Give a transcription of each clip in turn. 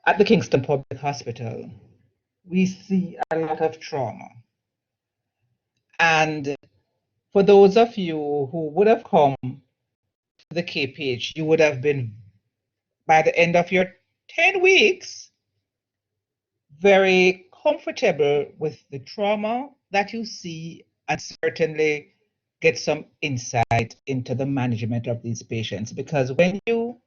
At the Kingston Public Hospital, we see a lot of trauma. And for those of you who would have come to the KPH, you would have been, by the end of your 10 weeks, very comfortable with the trauma that you see and certainly get some insight into the management of these patients. Because when you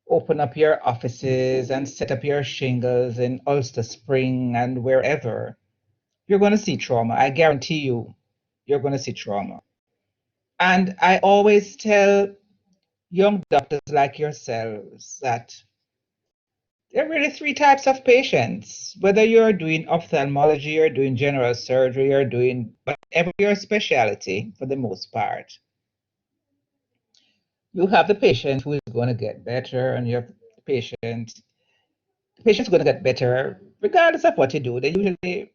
open up your offices and set up your shingles in Ulster Spring and wherever, you're going to see trauma. I guarantee you, you're going to see trauma. And I always tell young doctors like yourselves that there are really three types of patients. Whether you're doing ophthalmology, or doing general surgery, or doing whatever your specialty for the most part, you have the patient who is going to get better, and your patient, the patient's going to get better regardless of what you do. They usually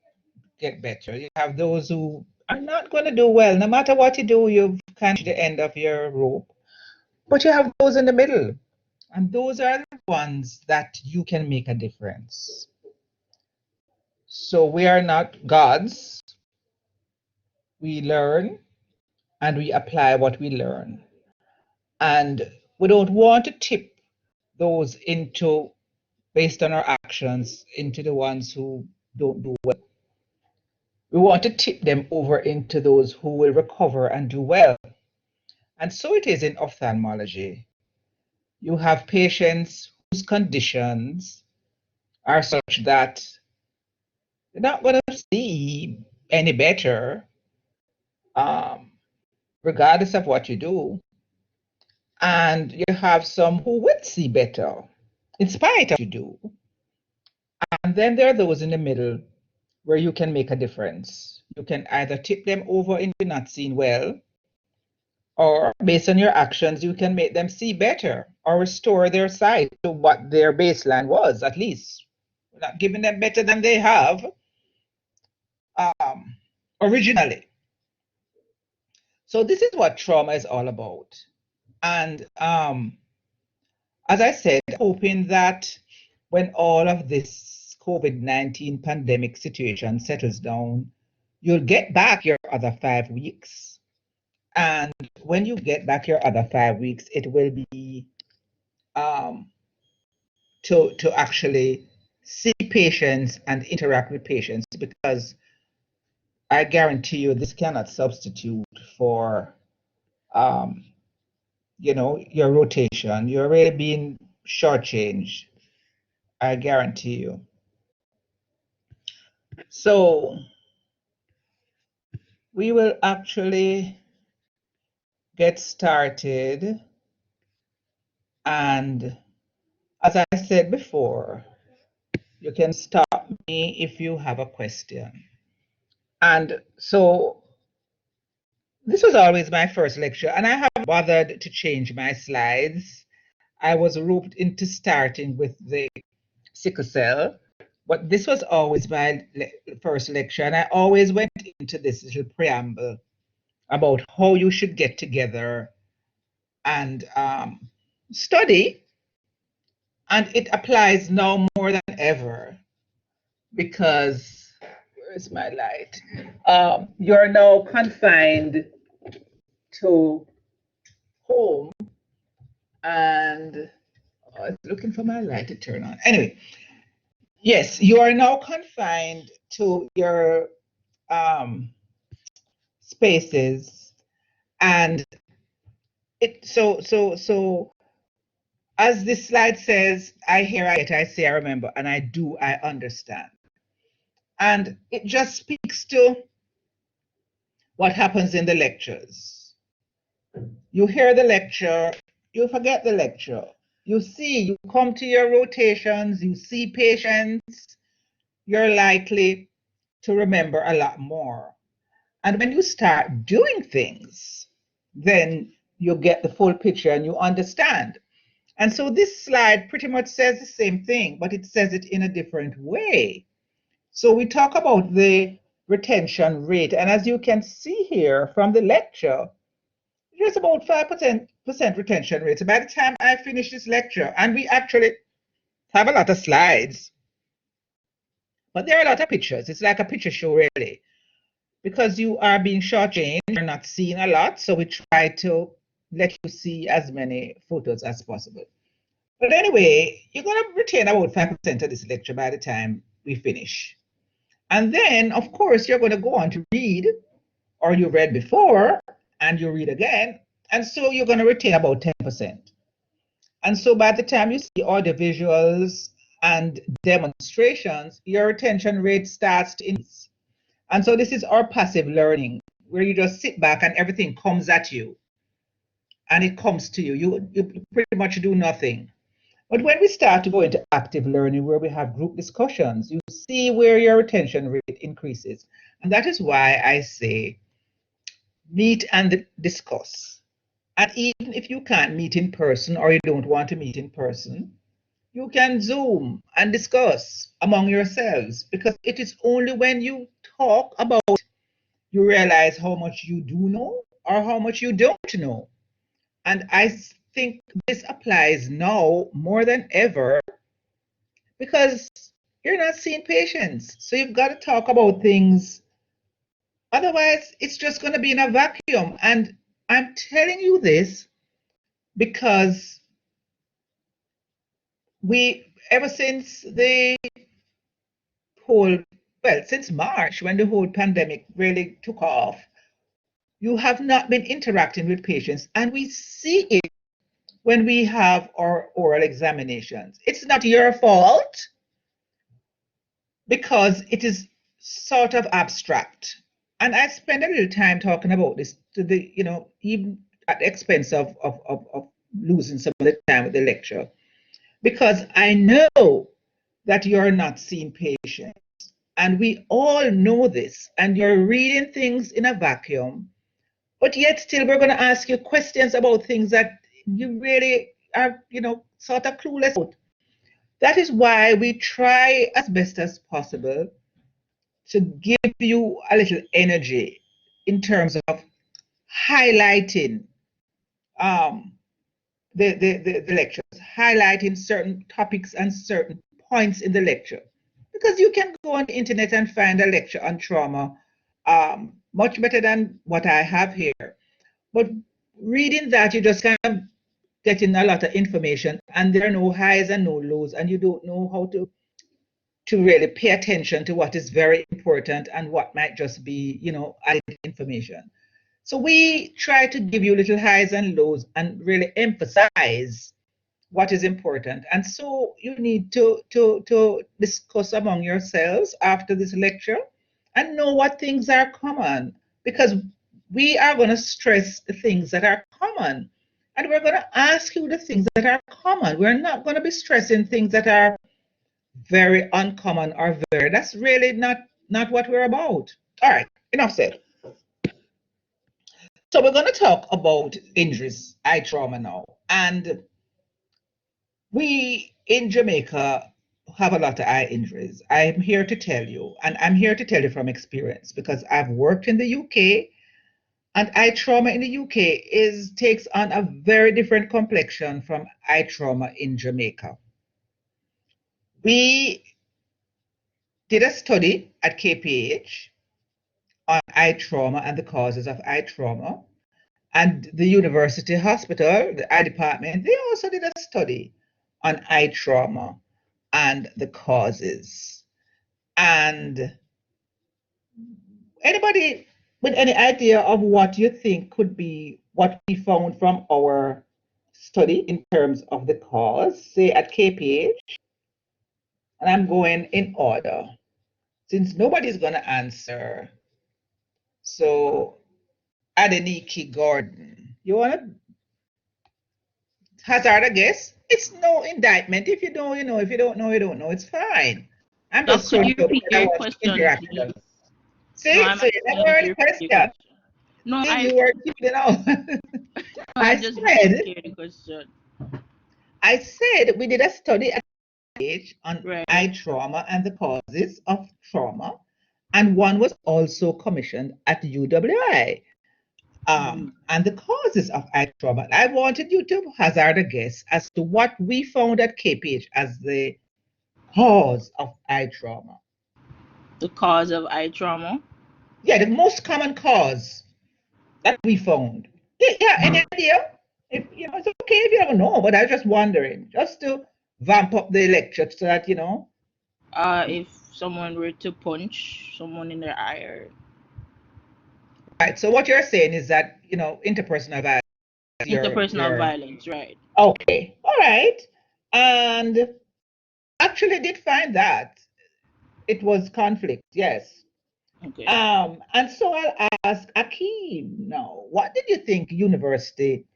get better. You have those who are not going to do well. No matter what you do, you've kind of the end of your rope. But you have those in the middle. And those are the ones that you can make a difference. So we are not gods. We learn and we apply what we learn. And we don't want to tip those into, based on our actions, into the ones who don't do well. We want to tip them over into those who will recover and do well. And so it is in ophthalmology. You have patients whose conditions are such that they're not going to see any better, regardless of what you do. And you have some who will see better in spite of what you do. And then there are those in the middle where you can make a difference. You can either tip them over into not seeing well, or based on your actions, you can make them see better or restore their sight to what their baseline was, at least. We're not giving them better than they have originally. So this is what trauma is all about. And as I said, hoping that when all of this COVID-19 pandemic situation settles down, you'll get back your other 5 weeks. And when you get back your other 5 weeks, it will be to actually see patients and interact with patients, because I guarantee you this cannot substitute for your rotation. You're really being shortchanged, I guarantee you. So we will actually get started. And as I said before, you can stop me if you have a question. And so this was always my first lecture, and I haven't bothered to change my slides. I was roped into starting with the sickle cell, but this was always my first lecture, and I always went into this little preamble about how you should get together and study. And it applies now more than ever, because where's my light? You're now confined to home, and I was looking for my light to turn on. Anyway, yes, you are now confined to your spaces, and so as this slide says, I hear, I say, I remember, and I do, I understand. And it just speaks to what happens in the lectures. You hear the lecture, you forget the lecture. You come to your rotations, you see patients, you're likely to remember a lot more. And when you start doing things, then you get the full picture and you understand. And so this slide pretty much says the same thing, but it says it in a different way. So we talk about the retention rate. And as you can see here from the lecture, there's about 5% retention rate. So by the time I finish this lecture, and we actually have a lot of slides, but there are a lot of pictures. It's like a picture show, really, because you are being shortchanged. You're not seeing a lot, so we try to let you see as many photos as possible. But anyway, you're going to retain about 5% of this lecture by the time we finish. And then, of course, you're going to go on to read, or you read before, and you read again. And so you're going to retain about 10%. And so by the time you see audio visuals and demonstrations, your retention rate starts to increase. And so this is our passive learning, where you just sit back and everything comes at you. And it comes to you. You pretty much do nothing. But when we start to go into active learning, where we have group discussions, you see where your retention rate increases. And that is why I say meet and discuss. And even if you can't meet in person or you don't want to meet in person, you can Zoom and discuss among yourselves, because it is only when you talk about it, you realize how much you do know or how much you don't know. And I think this applies now more than ever, because you're not seeing patients. So you've got to talk about things. Otherwise, it's just going to be in a vacuum. And I'm telling you this because ever since the whole, well, since March, when the whole pandemic really took off, you have not been interacting with patients. And we see it when we have our oral examinations. It's not your fault, because it is sort of abstract. And I spend a little time talking about this to the, even at the expense of losing some of the time with the lecture, because I know that you're not seeing patients. And we all know this, and you're reading things in a vacuum, but yet still we're going to ask you questions about things that you really are, sort of clueless about. That is why we try as best as possible to give you a little energy in terms of highlighting um, the lectures, highlighting certain topics and certain points in the lecture. Because you can go on the internet and find a lecture on trauma much better than what I have here. But reading that, you just kind of getting a lot of information, and there are no highs and no lows, and you don't know how to really pay attention to what is very important and what might just be, added information. So we try to give you little highs and lows and really emphasize what is important. And so you need to discuss among yourselves after this lecture and know what things are common, because we are going to stress the things that are common, and we're going to ask you the things that are common. We're not going to be stressing things that are very uncommon or very, that's really not what we're about. All right, enough said. So we're going to talk about injuries, eye trauma now. And we in Jamaica have a lot of eye injuries. I'm here to tell you, and I'm here to tell you from experience, because I've worked in the UK, and eye trauma in the UK takes on a very different complexion from eye trauma in Jamaica. We did a study at KPH on eye trauma and the causes of eye trauma. And the university hospital, the eye department, they also did a study on eye trauma and the causes. And anybody with any idea of what you think could be what we found from our study in terms of the cause, say at KPH? And I'm going in order, since nobody's going to answer. So, Adeniki Gordon, you want to hazard a guess? It's no indictment. If you know, you know. If you don't know, you don't know. It's fine. I'm So just could showing you you repeat because I your want question, interaction. please? No, See, I'm so you never asking you heard to the repeat your question. question. No, See, you were keeping it out. no, I I just didn't said, hear the question. we did a study at age on Right. eye trauma and the causes of trauma, and one was also commissioned at UWI. And the causes of eye trauma. I wanted you to hazard a guess as to what we found at KPH as the cause of eye trauma. The cause of eye trauma. Yeah, the most common cause that we found. Yeah, yeah, any idea? If it's okay if you don't know, but I was just wondering, just to vamp up the lecture so that If someone were to punch someone in their eye, or Right. So what you're saying is that interpersonal violence. interpersonal Your violence, right? Okay, all right, and actually did find that it was conflict. Yes. Okay. And so I'll ask Akeem now, what did you think university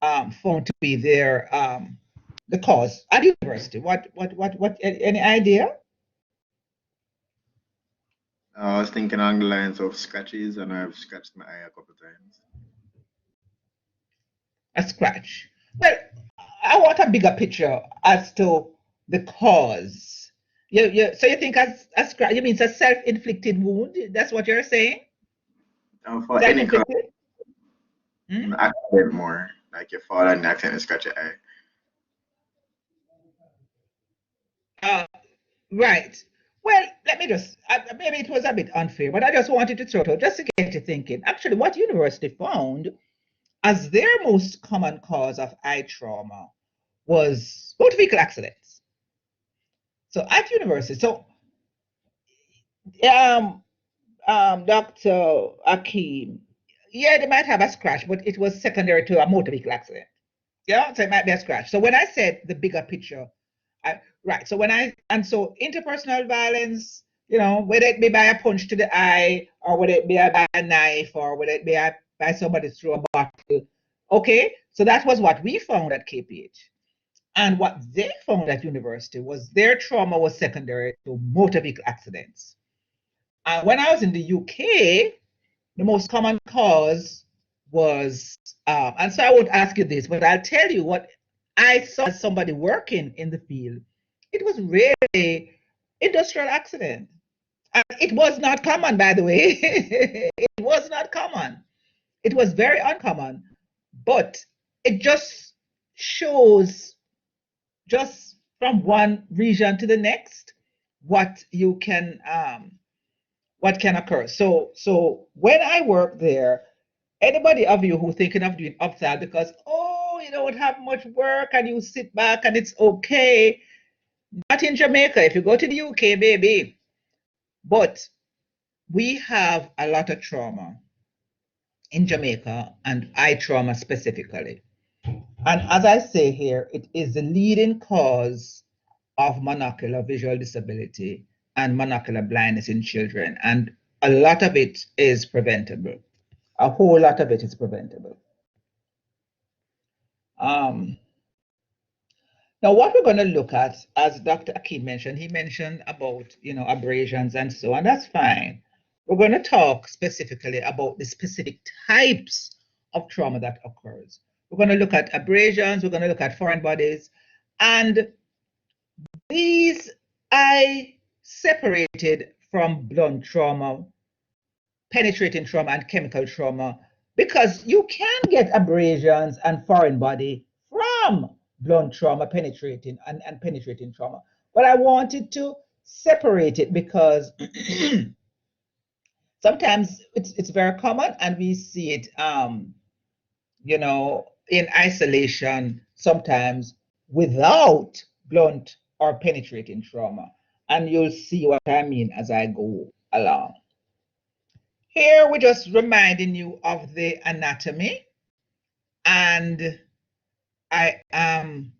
found to be their the cause at university? What any idea? I was thinking along the lines of scratches, and I've scratched my eye a couple times. A scratch. Well, I want a bigger picture as to the cause. So you think as a scratch, you mean it's a self-inflicted wound? That's what you're saying? For any cause, Self-inflicted? Hmm? accident more, like you fall and accident scratch your eye. Uh, right. Well, let me just, maybe it was a bit unfair, but I just wanted to throw it out just to get you thinking. Actually, what university found as their most common cause of eye trauma was motor vehicle accidents. So at university, so um, Dr. Akeem, yeah, they might have a scratch, but it was secondary to a motor vehicle accident. Yeah, so it might be a scratch. So when I said the bigger picture, right. So so interpersonal violence, whether it be by a punch to the eye, or whether it be by a knife, or whether it be by somebody through a bottle. Okay, so that was what we found at KPH. And what they found at university was their trauma was secondary to motor vehicle accidents. And when I was in the UK, the most common cause was, and so I won't ask you this, but I'll tell you what I saw as somebody working in the field. It was really industrial accident. And it was not common, by the way. It was not common. It was very uncommon, but it just shows just from one region to the next what you can what can occur. So when I worked there, anybody of you who thinking of doing upside because you don't have much work and you sit back and it's okay, not in Jamaica. If you go to the UK, baby, but we have a lot of trauma in Jamaica and eye trauma specifically. And as I say here, it is the leading cause of monocular visual disability and monocular blindness in children. And a lot of it is preventable. A whole lot of it is preventable. Um, Now, what we're going to look at, as Dr. Akeem mentioned, he mentioned about, abrasions and so on. That's fine. We're going to talk specifically about the specific types of trauma that occurs. We're going to look at abrasions. We're going to look at foreign bodies. And these I separated from blunt trauma, penetrating trauma, and chemical trauma because you can get abrasions and foreign body from blunt trauma, penetrating and penetrating trauma. But I wanted to separate it because sometimes it's very common and we see it in isolation sometimes without blunt or penetrating trauma. And you'll see what I mean as I go along. Here we're just reminding you of the anatomy, and I am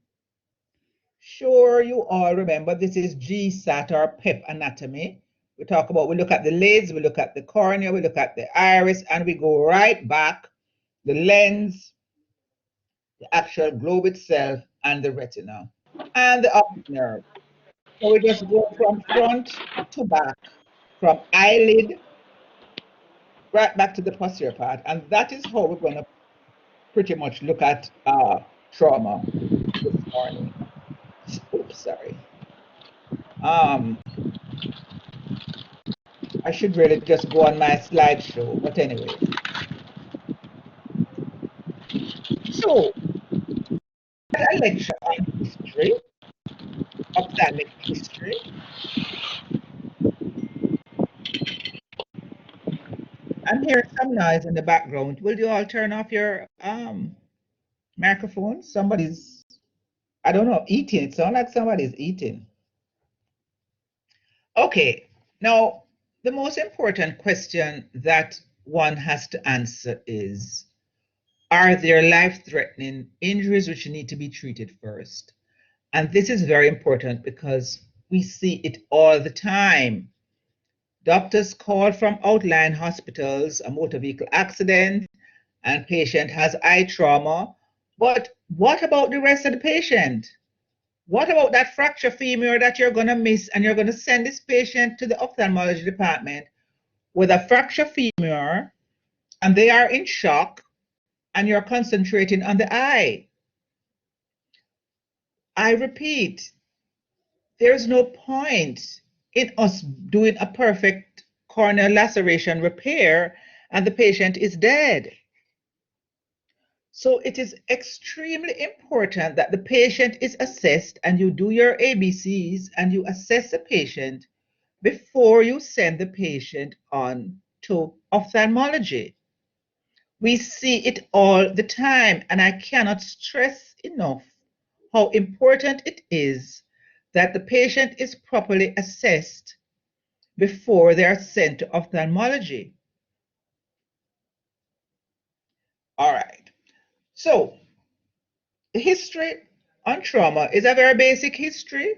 sure you all remember this is GSAT or PEP anatomy. We look at the lids, we look at the cornea, we look at the iris, and we go right back, the lens, the actual globe itself, and the retina, and the optic nerve. So we just go from front to back, from eyelid right back to the posterior part, and that is how we're going to pretty much look at trauma this morning. Oops, sorry. Um, I should really just go on my slideshow, but anyway. So, a lecture on history, ophthalmic history. I'm hearing some noise in the background. Will you all turn off your microphones? Somebody's, I don't know, eating. It sounds like somebody's eating. Okay, now the most important question that one has to answer is, are there life-threatening injuries which need to be treated first? And this is very important because we see it all the time. Doctors call from outlying hospitals, a motor vehicle accident, and patient has eye trauma. But what about the rest of the patient? What about that fracture femur that you're going to miss and you're going to send this patient to the ophthalmology department with a fracture femur and they are in shock and you're concentrating on the eye? I repeat, there's no point in us doing a perfect corneal laceration repair and the patient is dead. So it is extremely important that the patient is assessed and you do your ABCs and you assess the patient before you send the patient on to ophthalmology. We see it all the time, and I cannot stress enough how important it is that the patient is properly assessed before they are sent to ophthalmology. All right. So the history on trauma is a very basic history.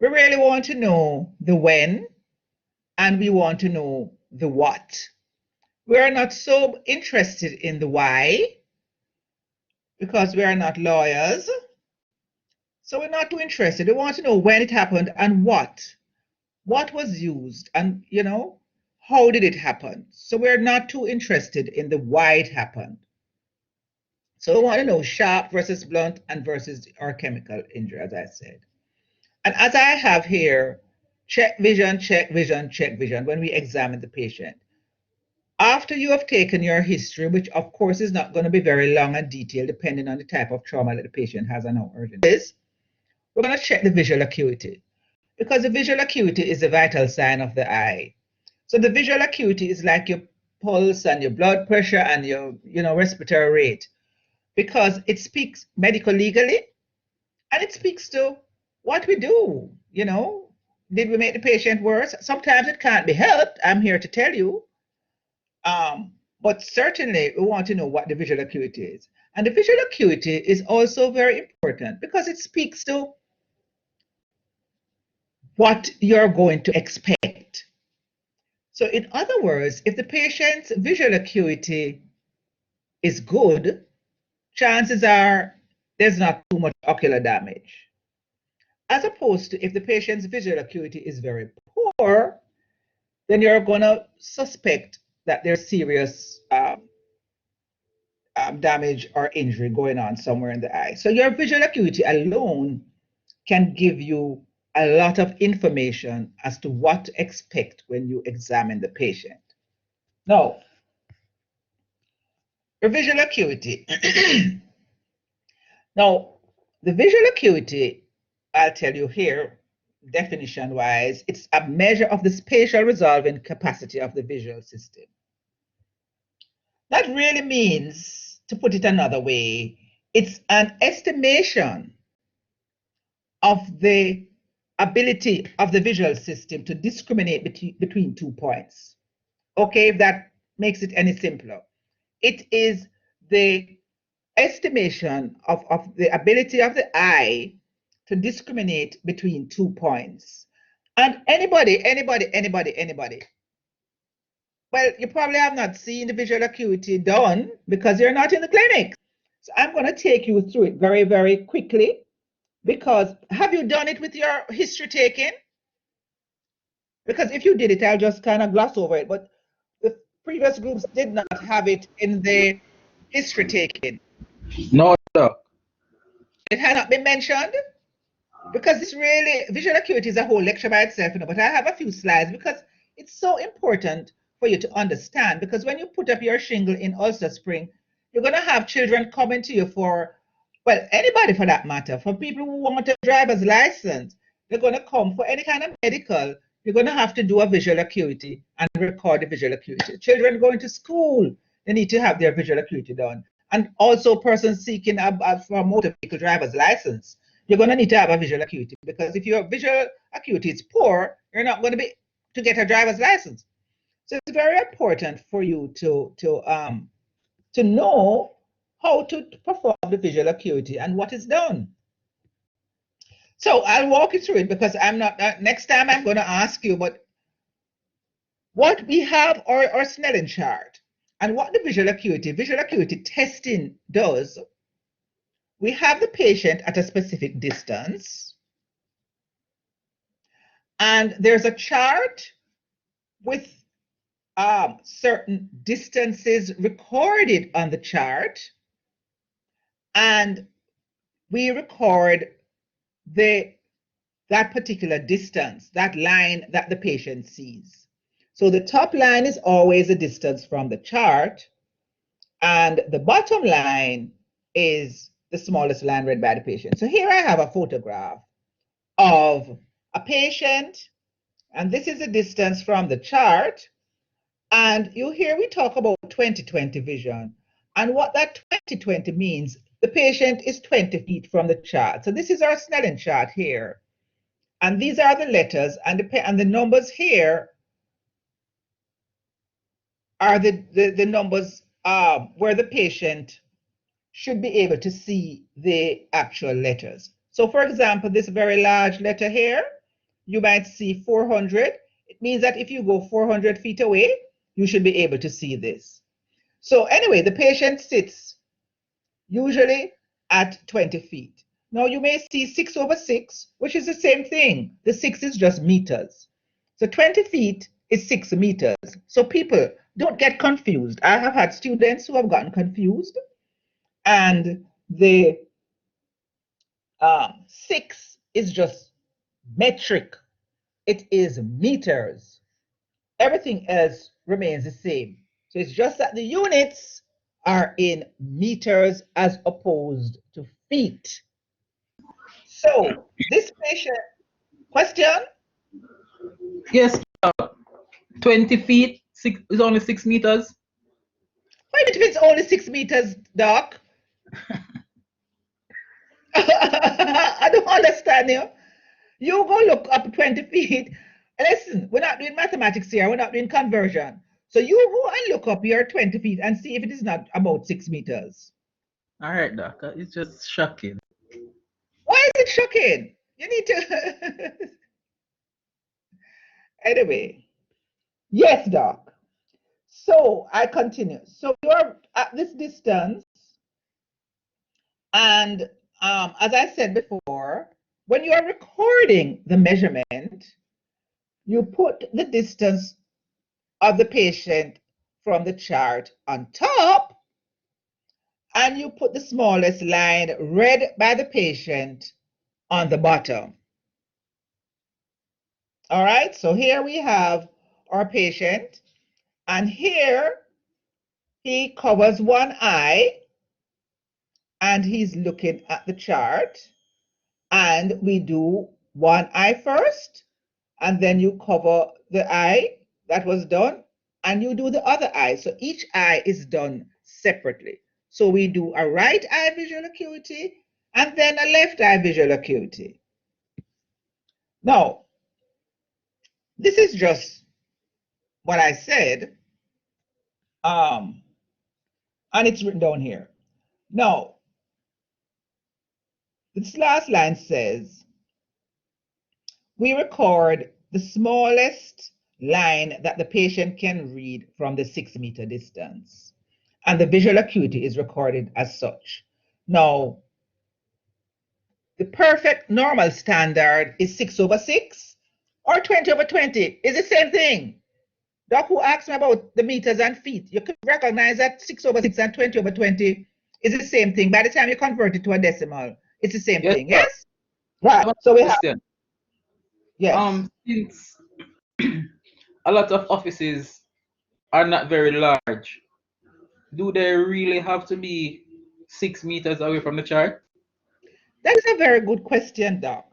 We really want to know the when and we want to know the what. We are not so interested in the why because we are not lawyers. So we're not too interested. We want to know when it happened and what was used, and how did it happen. So we're not too interested in the why it happened. So we want to know sharp versus blunt and versus or chemical injury, as I said. And as I have here, check vision, check vision, check vision when we examine the patient. After you have taken your history, which of course is not going to be very long and detailed depending on the type of trauma that the patient has and how urgent it is, we're going to check the visual acuity because the visual acuity is a vital sign of the eye. So the visual acuity is like your pulse and your blood pressure and your respiratory rate because it speaks medical legally and it speaks to what we do. Did we make the patient worse? Sometimes it can't be helped. I'm here to tell you. But certainly we want to know what the visual acuity is. And the visual acuity is also very important because it speaks to what you're going to expect. So in other words, if the patient's visual acuity is good, chances are there's not too much ocular damage. As opposed to if the patient's visual acuity is very poor, then you're going to suspect that there's serious damage or injury going on somewhere in the eye. So your visual acuity alone can give you a lot of information as to what to expect when you examine the patient. Now, your visual acuity. Now, the visual acuity, I'll tell you here, definition wise, it's a measure of the spatial resolving capacity of the visual system. That really means, to put it another way, it's an estimation of the ability of the visual system to discriminate between 2 points. Okay, if that makes it any simpler. It is the estimation of the ability of the eye to discriminate between 2 points. And anybody, well, you probably have not seen the visual acuity done because you're not in the clinic. So I'm going to take you through it very, very quickly because have you done it with your history taking? Because if you did it, I'll just kind of gloss over it. But the previous groups did not have it in the history taking. No, doc. It had not been mentioned because this really, visual acuity is a whole lecture by itself, but I have a few slides because it's so important for you to understand because when you put up your shingle in Ulster Spring, You're going to have children coming to you for, well, anybody for that matter, for people who want a driver's license. They're going to come for any kind of medical. You're going to have to do a visual acuity and record the visual acuity. Children going to school, they need to have their visual acuity done. And also persons seeking for a motor vehicle driver's license, you're going to need to have a visual acuity, because if your visual acuity is poor, you're not going to be to get a driver's license. So it's very important for you to know how to perform the visual acuity and what is done. So I'll walk you through it, because I'm not, next time I'm going to ask you, but what we have our Snellen chart and what the visual acuity testing does. We have the patient at a specific distance, and there's a chart with certain distances recorded on the chart, and we record that particular distance, that line that the patient sees. So the top line is always the distance from the chart, and the bottom line is the smallest line read by the patient. So here I have a photograph of a patient, and this is the distance from the chart. And you hear we talk about 20/20 vision. And what that 20/20 means, the patient is 20 feet from the chart. So this is our Snellen chart here. And these are the letters, and the numbers here are the numbers where the patient should be able to see the actual letters. So for example, this very large letter here, you might see 400. It means that if you go 400 feet away, you should be able to see this. So anyway, the patient sits usually at 20 feet. Now you may see 6/6, which is the same thing. The 6 is just meters. So 20 feet is 6 meters. So people, don't get confused. I have had students who have gotten confused, and the 6 is just metric. It is meters. Everything else remains the same. So it's just that the units are in meters as opposed to feet. So this patient, question? Yes, 20 feet is only 6 meters. Why if it's only 6 meters, Doc? I don't understand you. You go look up 20 feet. Listen, we're not doing mathematics here. We're not doing conversion. So you go and look up your 20 feet and see if it is not about 6 meters. All right, Doc. It's just shocking. Why is it shocking? You need to. Anyway, yes, Doc. So I continue. So you're at this distance, and as I said before, when you are recording the measurement, you put the distance of the patient from the chart on top, and you put the smallest line read by the patient on the bottom. All right, so here we have our patient, and here he covers one eye, and he's looking at the chart, and we do one eye first, and then you cover the eye that was done, and you do the other eye. So each eye is done separately. So we do a right eye visual acuity and then a left eye visual acuity. Now, this is just what I said, and it's written down here. Now, this last line says, we record the smallest line that the patient can read from the 6 meter distance, and the visual acuity is recorded as such. Now, the perfect normal standard is 6/6 or 20/20. It's the same thing. Doc, who asked me about the meters and feet, you can recognize that 6/6 and 20/20 is the same thing. By the time you convert it to a decimal, it's the same thing, yes? Right. So we have, yes. Since a lot of offices are not very large, do they really have to be 6 meters away from the chart? That is a very good question, Doc.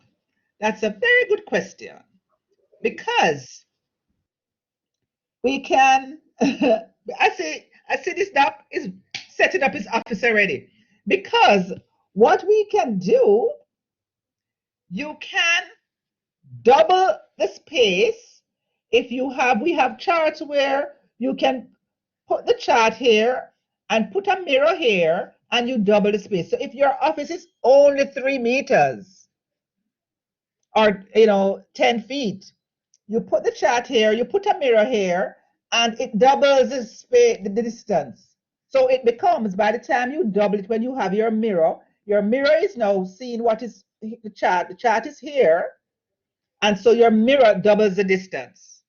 That's a very good question because we can. I see this Doc is setting up his office already. Because what we can do, you can double the space. If you have, we have charts where you can put the chart here and put a mirror here and you double the space. So if your office is only 3 meters or 10 feet, you put the chart here, you put a mirror here, and it doubles the space, the distance. So it becomes, by the time you double it, when you have your mirror is now seeing what is the chart. The chart is here, and so your mirror doubles the distance.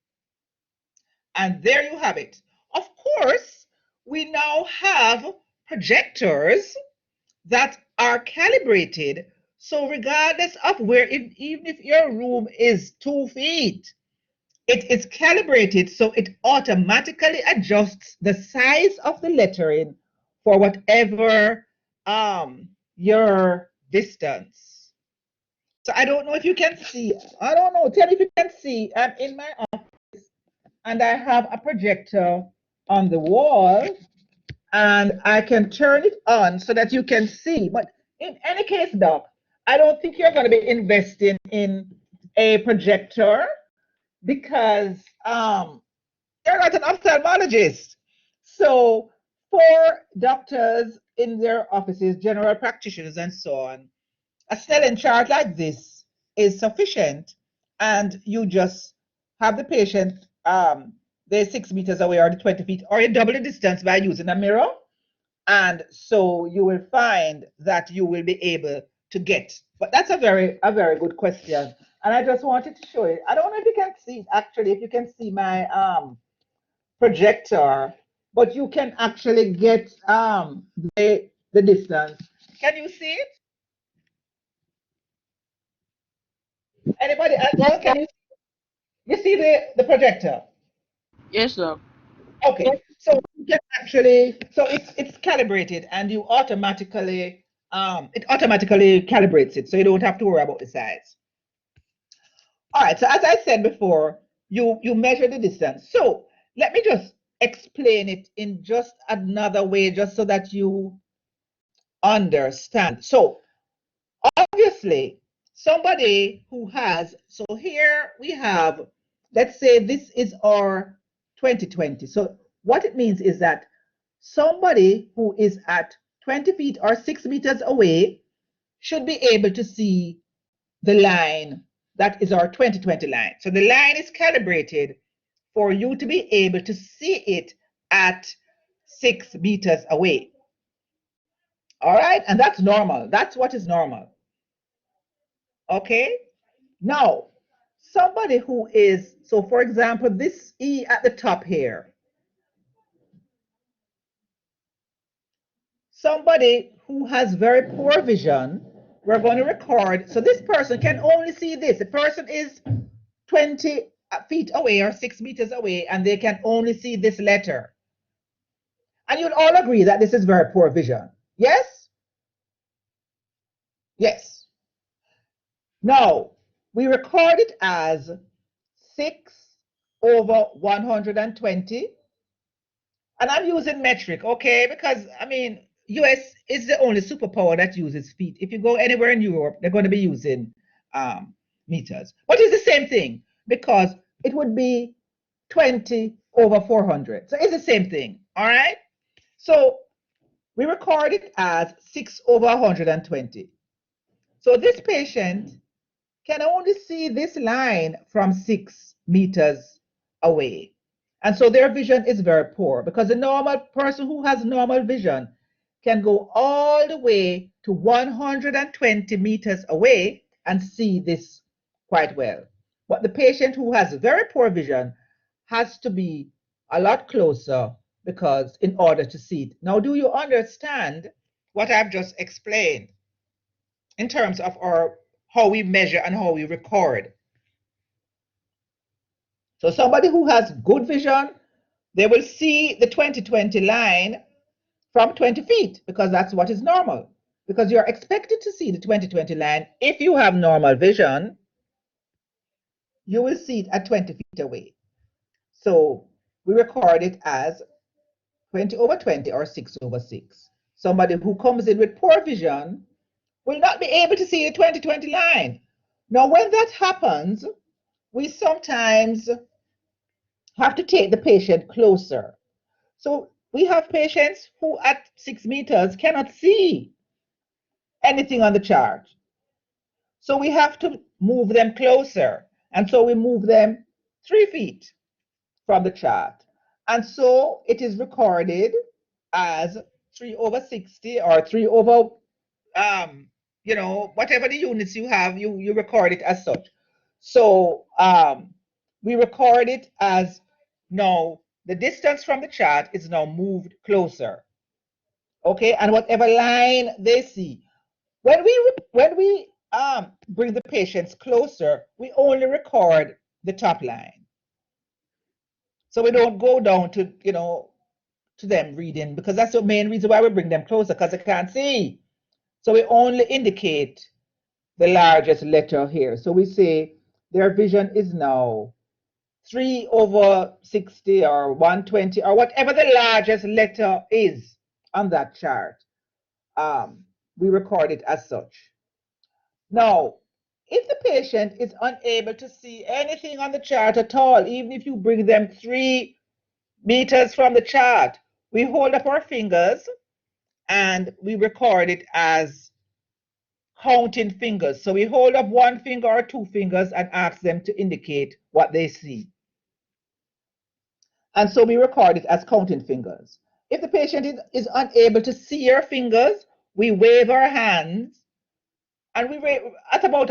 And there you have it. Of course, we now have projectors that are calibrated. So regardless of where, even if your room is 2 feet, it is calibrated so it automatically adjusts the size of the lettering for whatever your distance. So I don't know if you can see. I don't know. Tell me if you can see. I'm in my office and I have a projector on the wall and I can turn it on so that you can see. But in any case, Doc, I don't think you're going to be investing in a projector because you're not an ophthalmologist. So for doctors in their offices, general practitioners, and so on, a Snellen chart like this is sufficient, and you just have the patient they're 6 meters away or the 20 feet, or you double the distance by using a mirror, and so you will find that you will be able to get. But that's a very good question, and I just wanted to show you. I don't know if you can see actually, if you can see my projector, but you can actually get the distance. Can you see it? Anybody else? Can you see the projector? Yes, Doc. Okay, so you can actually, so it's calibrated and you automatically it automatically calibrates it, so you don't have to worry about the size. All right, so as I said before, you measure the distance. So let me just explain it in just another way, just so that you understand. So obviously, somebody who has, so here we have, let's say this is our 2020. So what it means is that somebody who is at 20 feet or 6 meters away should be able to see the line that is our 2020 line. So the line is calibrated for you to be able to see it at 6 meters away. All right, and that's normal. That's what is normal. Okay, now somebody who is, so for example, this E at the top here, somebody who has very poor vision, we're going to record. So this person can only see this. The person is 20 feet away or 6 meters away, and they can only see this letter. And you'd all agree that this is very poor vision. Yes? Yes. Now, we record it as 6/120. And I'm using metric, okay? Because, I mean, US is the only superpower that uses feet. If you go anywhere in Europe, they're going to be using meters. But it's the same thing because it would be 20/400. So it's the same thing, all right? So we record it as 6/120. So this patient can only see this line from 6 meters away. And so their vision is very poor because the normal person who has normal vision can go all the way to 120 meters away and see this quite well. But the patient who has very poor vision has to be a lot closer because in order to see it. Now, do you understand what I've just explained in terms of our how we measure and how we record? So somebody who has good vision, they will see the 2020 line from 20 feet because that's what is normal. Because you're expected to see the 20/20 line. If you have normal vision, you will see it at 20 feet away. So we record it as 20/20 or 6/6. Somebody who comes in with poor vision will not be able to see the 20/20 line. Now, when that happens, we sometimes have to take the patient closer. So we have patients who at 6 meters cannot see anything on the chart. So we have to move them closer. And so we move them 3 feet from the chart. And so it is recorded as 3/60 or 3 over, whatever the units you have, you record it as such. So we record it as now the distance from the chart is now moved closer. Okay, and whatever line they see. When we bring the patients closer, we only record the top line. So we don't go down to them reading, because that's the main reason why we bring them closer, because they can't see. So we only indicate the largest letter here. So we say their vision is now 3/60 or 120 or whatever the largest letter is on that chart. We record it as such. Now, if the patient is unable to see anything on the chart at all, even if you bring them 3 meters from the chart, we hold up our fingers and we record it as counting fingers. So we hold up 1 finger or 2 fingers and ask them to indicate what they see. And so we record it as counting fingers. If the patient is unable to see your fingers, we wave our hands, and we wait at about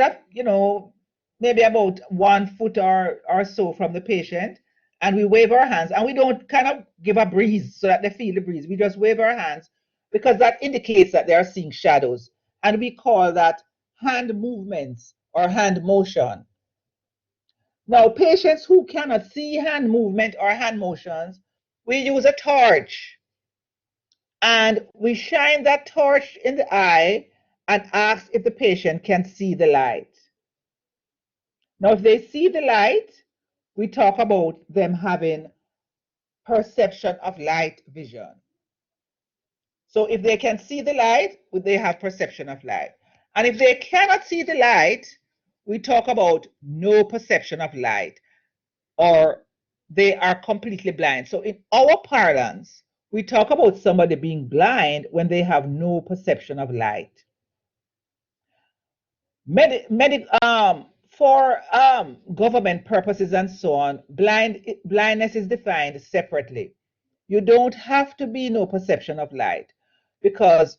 maybe about 1 foot or so from the patient, and we wave our hands, and we don't kind of give a breeze so that they feel the breeze. We just wave our hands because that indicates that they are seeing shadows, and we call that hand movements or hand motion. Now, patients who cannot see hand movement or hand motions, we use a torch, and we shine that torch in the eye and ask if the patient can see the light. Now, if they see the light, we talk about them having perception of light vision. So if they can see the light, they have perception of light. And if they cannot see the light, we talk about no perception of light, or they are completely blind. So in our parlance, we talk about somebody being blind when they have no perception of light. For government purposes and so on, blindness is defined separately. You don't have to be no perception of light, because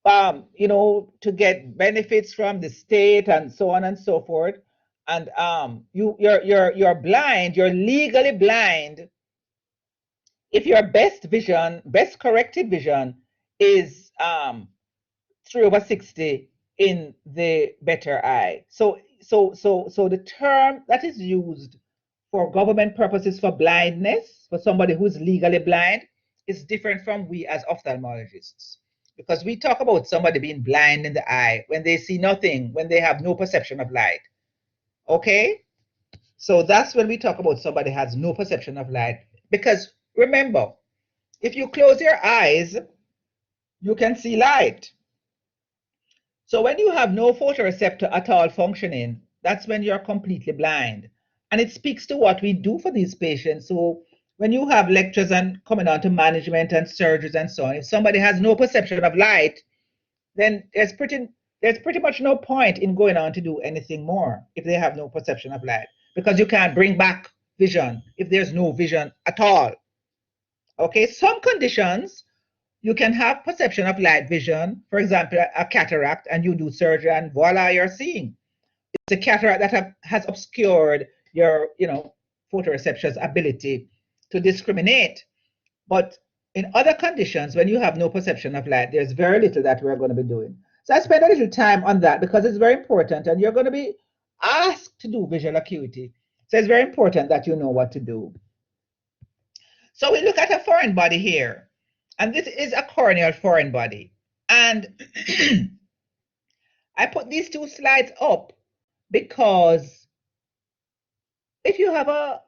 to get benefits from the state and so on and so forth, and you're blind, you're legally blind if your best corrected vision is 3/60 in the better eye. So the term that is used for government purposes for blindness, for somebody who's legally blind, is different from we as ophthalmologists. Because we talk about somebody being blind in the eye when they see nothing, when they have no perception of light. Okay? So that's when we talk about somebody has no perception of light. Because remember, if you close your eyes, you can see light. So when you have no photoreceptor at all functioning, that's when you're completely blind. And it speaks to what we do for these patients. So when you have lectures and coming on to management and surgeries and so on, if somebody has no perception of light, then there's pretty much no point in going on to do anything more if they have no perception of light, because you can't bring back vision if there's no vision at all. Okay, some conditions you can have perception of light vision, for example, a cataract, and you do surgery and voila, you're seeing. It's a cataract that has obscured your, photoreceptor's ability to discriminate. But in other conditions, when you have no perception of light, there's very little that we're going to be doing. So I spend a little time on that because it's very important, and you're going to be asked to do visual acuity. So it's very important that you know what to do. So we look at a foreign body here. And this is a corneal foreign body. And I put these two slides up because if you have a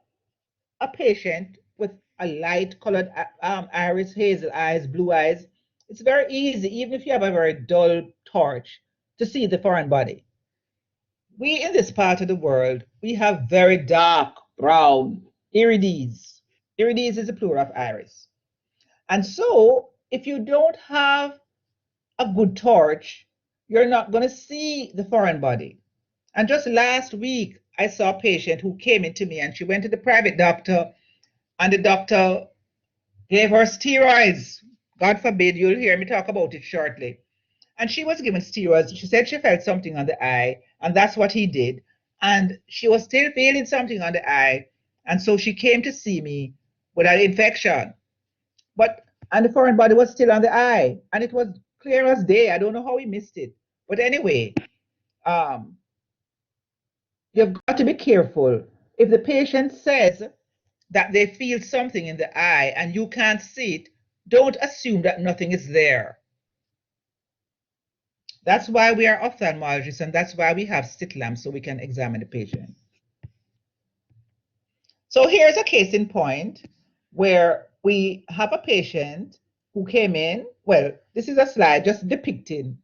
patient with a light colored iris, hazel eyes, blue eyes, it's very easy, even if you have a very dull torch, to see the foreign body. We in this part of the world, we have very dark brown irides. Irides is the plural of iris. And so if you don't have a good torch, you're not going to see the foreign body. And just last week, I saw a patient who came into me and she went to the private doctor, and the doctor gave her steroids. God forbid, you'll hear me talk about it shortly. And she was given steroids. She said she felt something on the eye, and that's what he did. And she was still feeling something on the eye. And so she came to see me with an infection. And the foreign body was still on the eye, and it was clear as day. I don't know how he missed it. But anyway, um, you've got to be careful. If the patient says that they feel something in the eye and you can't see it, don't assume that nothing is there. That's why we are ophthalmologists, and that's why we have slit lamps so we can examine the patient. So here's a case in point where we have a patient who came in. Well, this is a slide just depicting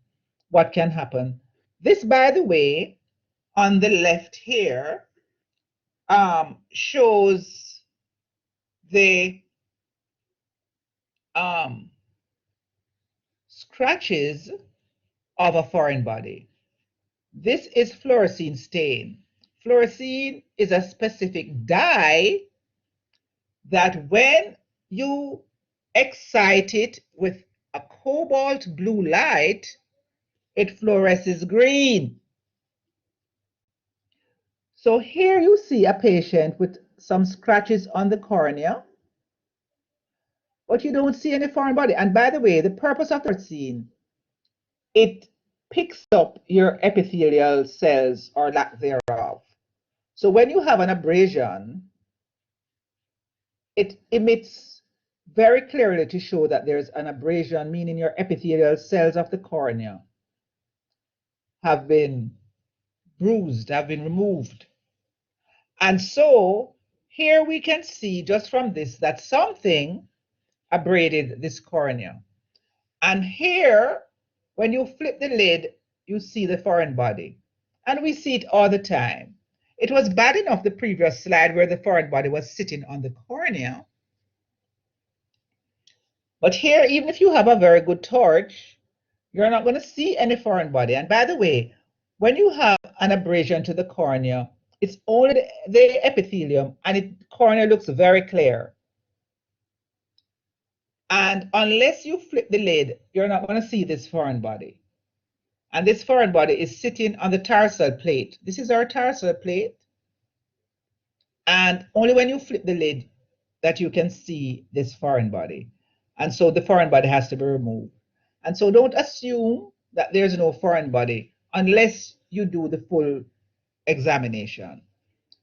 what can happen. This, by the way, on the left here, shows the scratches of a foreign body. This is fluorescein stain. Fluorescein is a specific dye that when you excite it with a cobalt blue light, it fluoresces green. So here you see a patient with some scratches on the cornea, but you don't see any foreign body. And by the way, the purpose of the fluorescein, it picks up your epithelial cells or lack thereof. So when you have an abrasion, it emits very clearly to show that there's an abrasion, meaning your epithelial cells of the cornea have been bruised, have been removed. And so here we can see just from this that something abraded this cornea. And here, when you flip the lid, you see the foreign body. And we see it all the time. It was bad enough the previous slide where the foreign body was sitting on the cornea. But here, even if you have a very good torch, you're not going to see any foreign body. And by the way, when you have an abrasion to the cornea, it's only the epithelium, and the cornea looks very clear. And unless you flip the lid, you're not going to see this foreign body. And this foreign body is sitting on the tarsal plate. This is our tarsal plate. And only when you flip the lid that you can see this foreign body. And so the foreign body has to be removed. And so don't assume that there's no foreign body unless you do the full examination.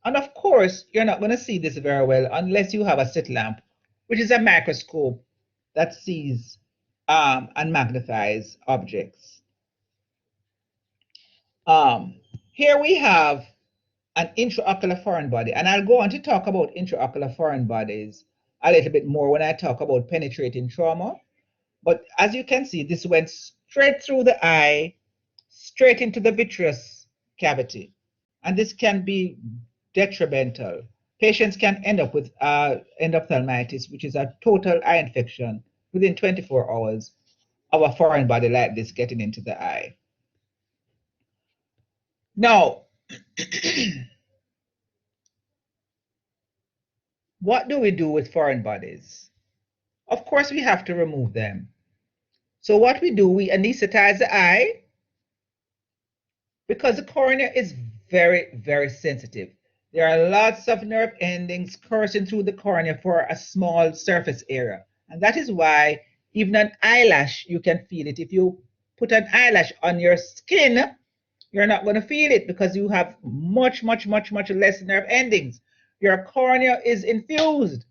And of course, you're not going to see this very well unless you have a slit lamp, which is a microscope that sees and magnifies objects. Here we have an intraocular foreign body, and I'll go on to talk about intraocular foreign bodies a little bit more when I talk about penetrating trauma. But as you can see, this went straight through the eye, straight into the vitreous cavity, and this can be detrimental. Patients can end up with endophthalmitis, which is a total eye infection within 24 hours of a foreign body like this getting into the eye. Now, what do we do with foreign bodies? Of course, we have to remove them. So what we do, we anesthetize the eye because the cornea is very, very sensitive. There are lots of nerve endings coursing through the cornea for a small surface area. And that is why even an eyelash, you can feel it. If you put an eyelash on your skin, you're not going to feel it because you have much less nerve endings. Your cornea is infused.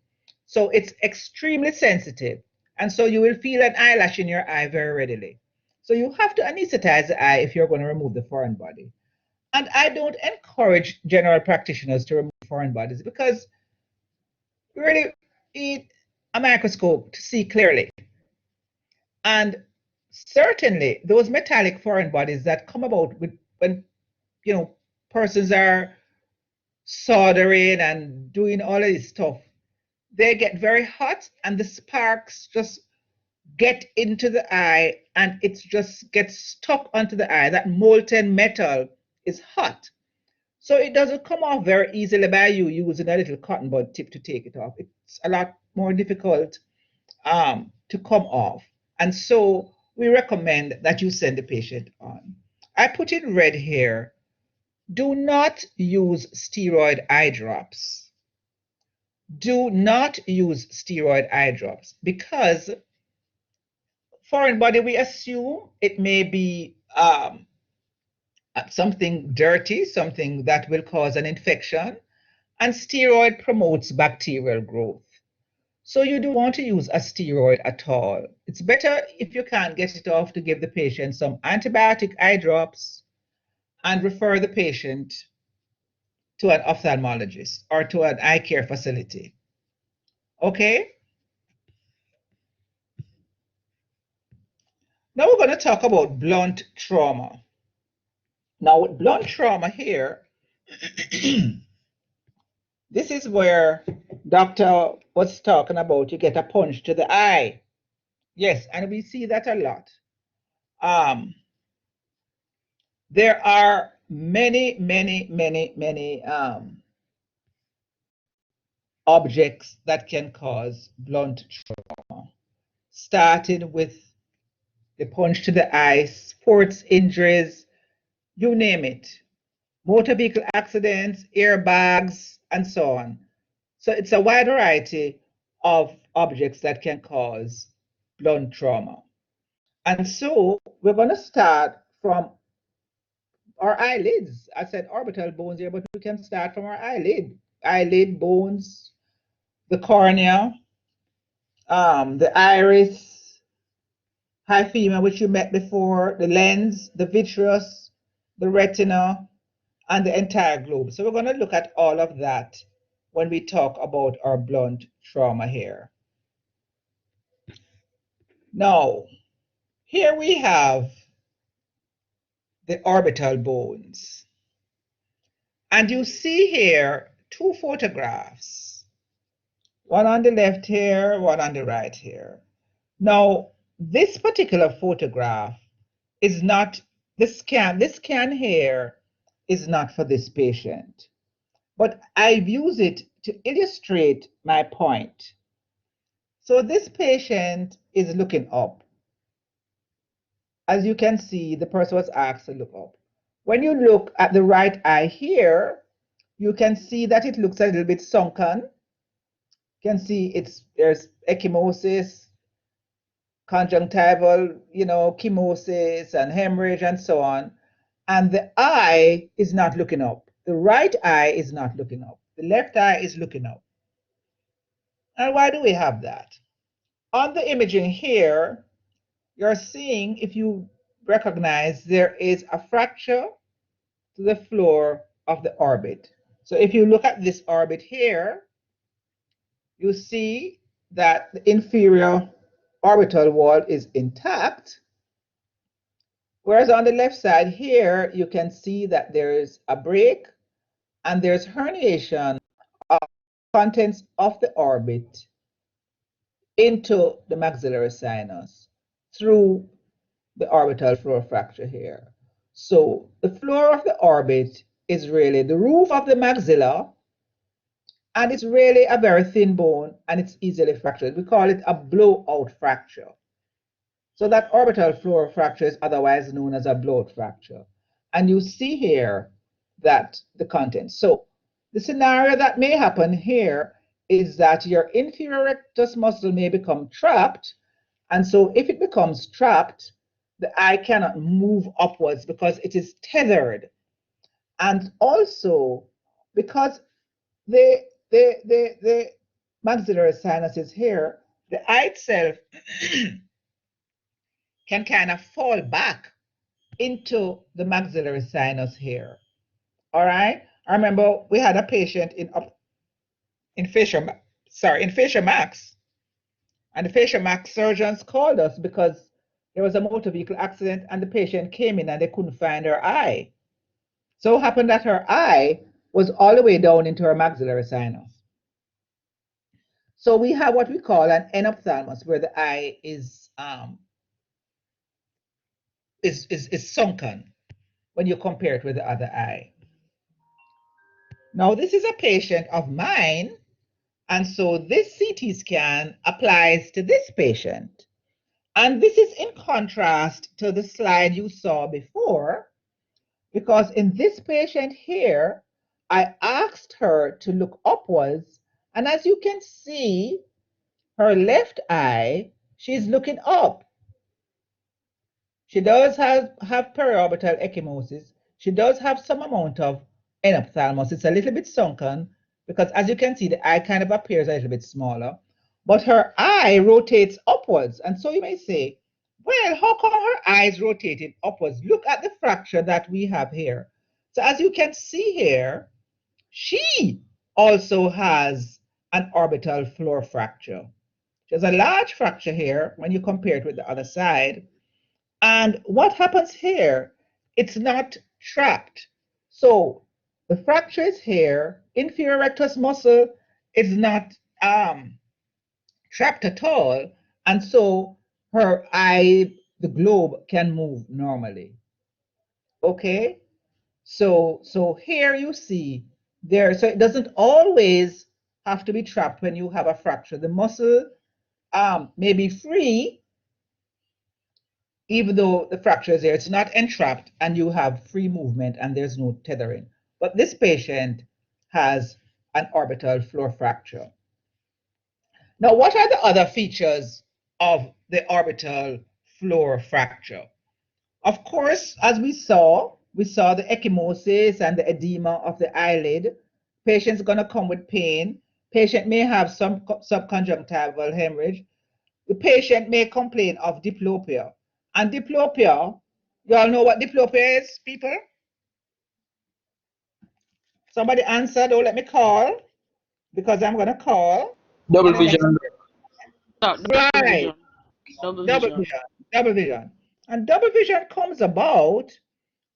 So it's extremely sensitive. And so you will feel an eyelash in your eye very readily. So you have to anesthetize the eye if you're going to remove the foreign body. And I don't encourage general practitioners to remove foreign bodies because you really need a microscope to see clearly. And certainly those metallic foreign bodies that come about with when persons are soldering and doing all of this stuff, they get very hot and the sparks just get into the eye and it just gets stuck onto the eye. That molten metal is hot. So it doesn't come off very easily by you using a little cotton bud tip to take it off. It's a lot more difficult to come off. And so we recommend that you send the patient on. I put in red here, do not use steroid eye drops. Do not use steroid eye drops because foreign body, we assume it may be something dirty, something that will cause an infection, and steroid promotes bacterial growth. So you don't want to use a steroid at all. It's better if you can't get it off to give the patient some antibiotic eye drops and refer the patient to an ophthalmologist or to an eye care facility. Okay? Now we're going to talk about blunt trauma. Now with blunt trauma here, this is where doctor was talking about you get a punch to the eye. Yes, and we see that a lot. There are many objects that can cause blunt trauma, starting with the punch to the eye, sports injuries, you name it, motor vehicle accidents, airbags, and so on. So it's a wide variety of objects that can cause blunt trauma. And so we're going to start from our eyelids. I said orbital bones here, but we can start from our eyelid bones, the cornea, the iris, hyphema, which you met before, the lens, the vitreous, the retina, and the entire globe. So we're going to look at all of that when we talk about our blunt trauma here. Now, here we have the orbital bones. And you see here two photographs, one on the left here, one on the right here. Now, this particular photograph is not the scan. This scan here is not for this patient, but I've used it to illustrate my point. So this patient is looking up. As you can see, the person was asked to look up. When you look at the right eye here, you can see that it looks a little bit sunken. You can see there's ecchymosis, conjunctival, chemosis and hemorrhage and so on. And the eye is not looking up. The right eye is not looking up. The left eye is looking up. And why do we have that? On the imaging here, you're seeing, if you recognize, there is a fracture to the floor of the orbit. So if you look at this orbit here, you see that the inferior orbital wall is intact. Whereas on the left side here, you can see that there is a break and there's herniation of contents of the orbit into the maxillary sinus through the orbital floor fracture here. So the floor of the orbit is really the roof of the maxilla, and it's really a very thin bone and it's easily fractured. We call it a blowout fracture. So that orbital floor fracture is otherwise known as a blowout fracture. And you see here that the contents. So the scenario that may happen here is that your inferior rectus muscle may become trapped. And so if it becomes trapped, the eye cannot move upwards because it is tethered. And also because the maxillary sinus is here, the eye itself can kind of fall back into the maxillary sinus here. All right. I remember we had a patient in facial max, and the facial max surgeons called us because there was a motor vehicle accident and the patient came in and they couldn't find her eye. So it happened that her eye was all the way down into her maxillary sinus. So we have what we call an enophthalmos, where the eye is sunken when you compare it with the other eye. Now, this is a patient of mine, and so this CT scan applies to this patient. And this is in contrast to the slide you saw before, because in this patient here, I asked her to look upwards, and as you can see, her left eye, she's looking up. She does have periorbital ecchymosis. She does have some amount of enophthalmos. It's a little bit sunken because, as you can see, the eye kind of appears a little bit smaller. But her eye rotates upwards. And so you may say, well, how come her eye is rotating upwards? Look at the fracture that we have here. So as you can see here, she also has an orbital floor fracture. She has a large fracture here when you compare it with the other side. And what happens here? It's not trapped. So the fracture is here. Inferior rectus muscle is not trapped at all. And so her eye, the globe, can move normally. Okay? So here you see there, so it doesn't always have to be trapped when you have a fracture. The muscle may be free, even though the fracture is there, it's not entrapped and you have free movement and there's no tethering. But this patient has an orbital floor fracture. Now, what are the other features of the orbital floor fracture? Of course, as we saw the ecchymosis and the edema of the eyelid. Patient's gonna come with pain. Patient may have some subconjunctival hemorrhage. The patient may complain of diplopia. And diplopia, you all know what diplopia is, people? Somebody answer, don't let me call, because I'm gonna call. Double And the next, vision. Double right, vision. Double double vision. vision, double vision. And double vision comes about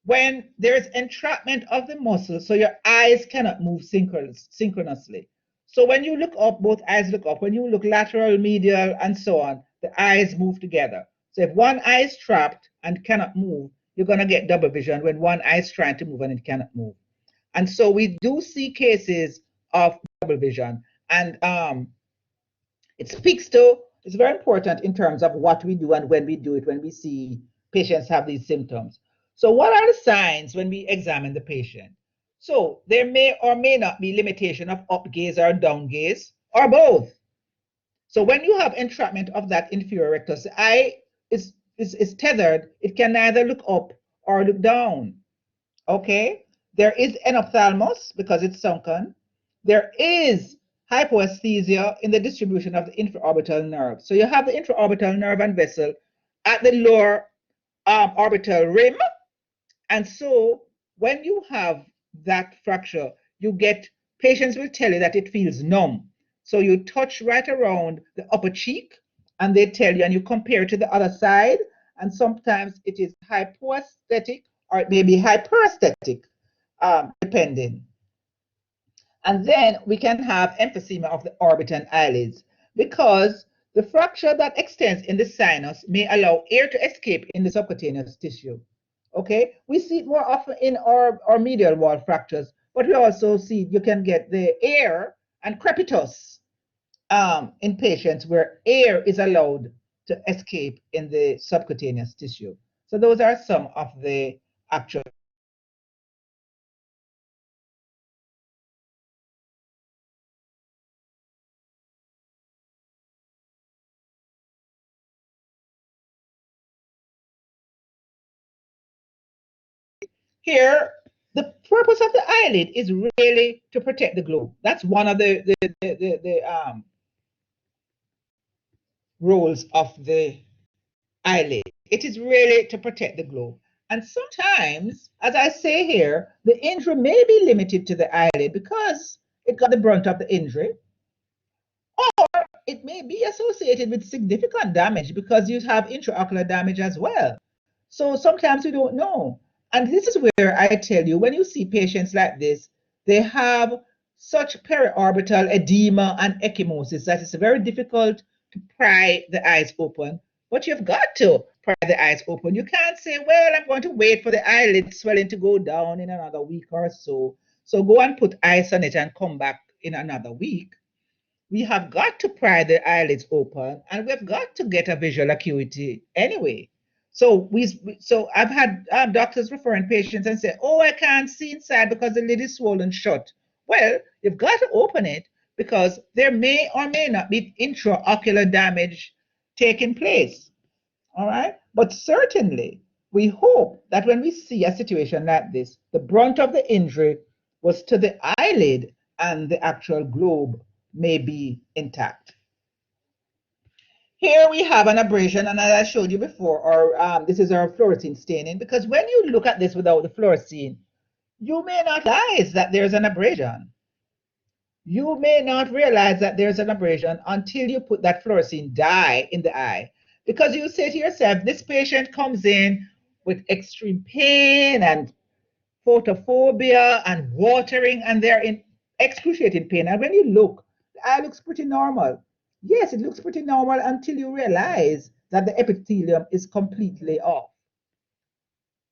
when there's entrapment of the muscle, so your eyes cannot move synchronously. So when you look up, both eyes look up. When you look lateral, medial, and so on, the eyes move together. So if one eye is trapped and cannot move, you're going to get double vision when one eye is trying to move and it cannot move. And so we do see cases of double vision. And it speaks to, it's very important in terms of what we do and when we do it, when we see patients have these symptoms. So what are the signs when we examine the patient? So there may or may not be limitation of up gaze or down gaze or both. So when you have entrapment of that inferior rectus, the eye is tethered. It can neither look up or look down. Okay? There is enophthalmos because it's sunken. There is hypoesthesia in the distribution of the infraorbital nerve. So you have the infraorbital nerve and vessel at the lower orbital rim. And so when you have that fracture, you get, patients will tell you that it feels numb. So you touch right around the upper cheek and they tell you, and you compare it to the other side, and sometimes it is hypoesthetic or it may be hyperesthetic, depending. And then we can have emphysema of the orbit and eyelids because the fracture that extends in the sinus may allow air to escape in the subcutaneous tissue. Okay, we see it more often in our medial wall fractures, but we also see you can get the air and crepitus in patients where air is allowed to escape in the subcutaneous tissue. So those are some of the actual. Here, the purpose of the eyelid is really to protect the globe. That's one of the roles of the eyelid. It is really to protect the globe. And sometimes, as I say here, the injury may be limited to the eyelid because it got the brunt of the injury, or it may be associated with significant damage because you have intraocular damage as well. So sometimes we don't know. And this is where I tell you, when you see patients like this, they have such periorbital edema and ecchymosis that it's very difficult to pry the eyes open. But you've got to pry the eyes open. You can't say, well, I'm going to wait for the eyelid swelling to go down in another week or so. So go and put ice on it and come back in another week. We have got to pry the eyelids open and we've got to get a visual acuity anyway. So I've had doctors referring patients and say, oh, I can't see inside because the lid is swollen shut. Well, you've got to open it because there may or may not be intraocular damage taking place. All right. But certainly, we hope that when we see a situation like this, the brunt of the injury was to the eyelid and the actual globe may be intact. Here we have an abrasion, and as I showed you before, this is our fluorescein staining, because when you look at this without the fluorescein, you may not realize that there's an abrasion. You may not realize that there's an abrasion until you put that fluorescein dye in the eye. Because you say to yourself, this patient comes in with extreme pain and photophobia and watering, and they're in excruciating pain. And when you look, the eye looks pretty normal. Yes, it looks pretty normal until you realize that the epithelium is completely off.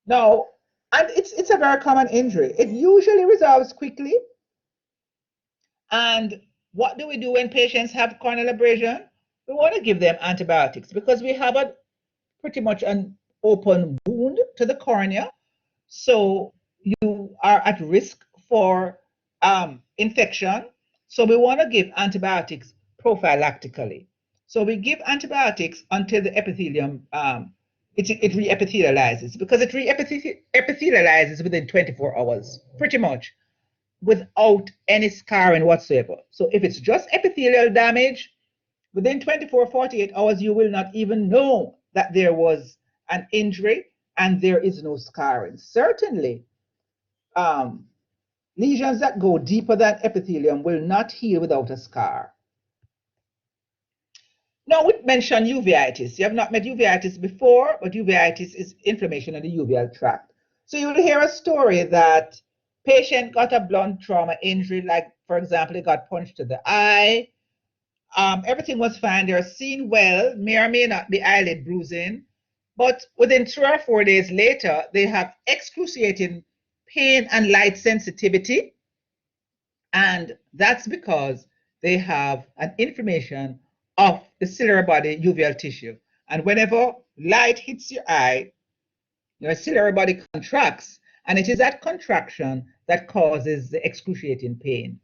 Now, and it's a very common injury. It usually resolves quickly. And what do we do when patients have corneal abrasion? We want to give them antibiotics because we have a pretty much an open wound to the cornea. So you are at risk for infection. So we want to give antibiotics prophylactically. So we give antibiotics until the epithelium it re-epithelializes because it re-epithelializes within 24 hours, pretty much without any scarring whatsoever. So if it's just epithelial damage, within 24, 48 hours, you will not even know that there was an injury and there is no scarring. Certainly, lesions that go deeper than epithelium will not heal without a scar. Now, we mentioned uveitis. You have not met uveitis before, but uveitis is inflammation in the uveal tract. So you will hear a story that patient got a blunt trauma injury, like, for example, he got punched to the eye. Everything was fine. They're seen well, may or may not be eyelid bruising. But within 3 or 4 days later, they have excruciating pain and light sensitivity. And that's because they have an inflammation of the ciliary body uveal tissue. And whenever light hits your eye, your ciliary body contracts, and it is that contraction that causes the excruciating pain.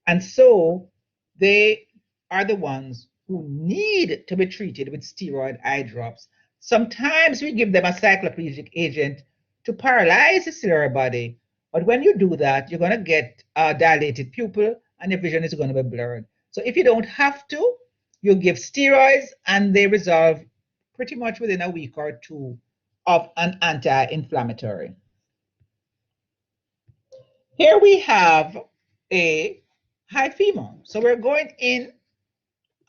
And so they are the ones who need to be treated with steroid eye drops. Sometimes we give them a cycloplegic agent to paralyze the ciliary body. But when you do that, you're going to get a dilated pupil and your vision is going to be blurred. So if you don't have to, you give steroids and they resolve pretty much within a week or two of an anti-inflammatory. Here we have a high femur. So we're going in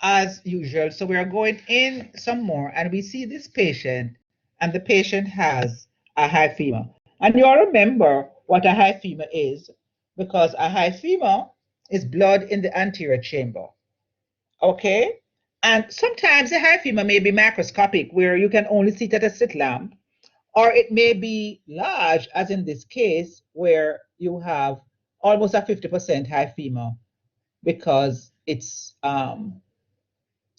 as usual. So we are going in some more and we see this patient and the patient has a high femur. And you all remember what a high femur is because a high femur is blood in the anterior chamber. Okay? And sometimes the high femur may be macroscopic where you can only see it at a slit lamp, or it may be large, as in this case, where you have almost a 50% high femur because it's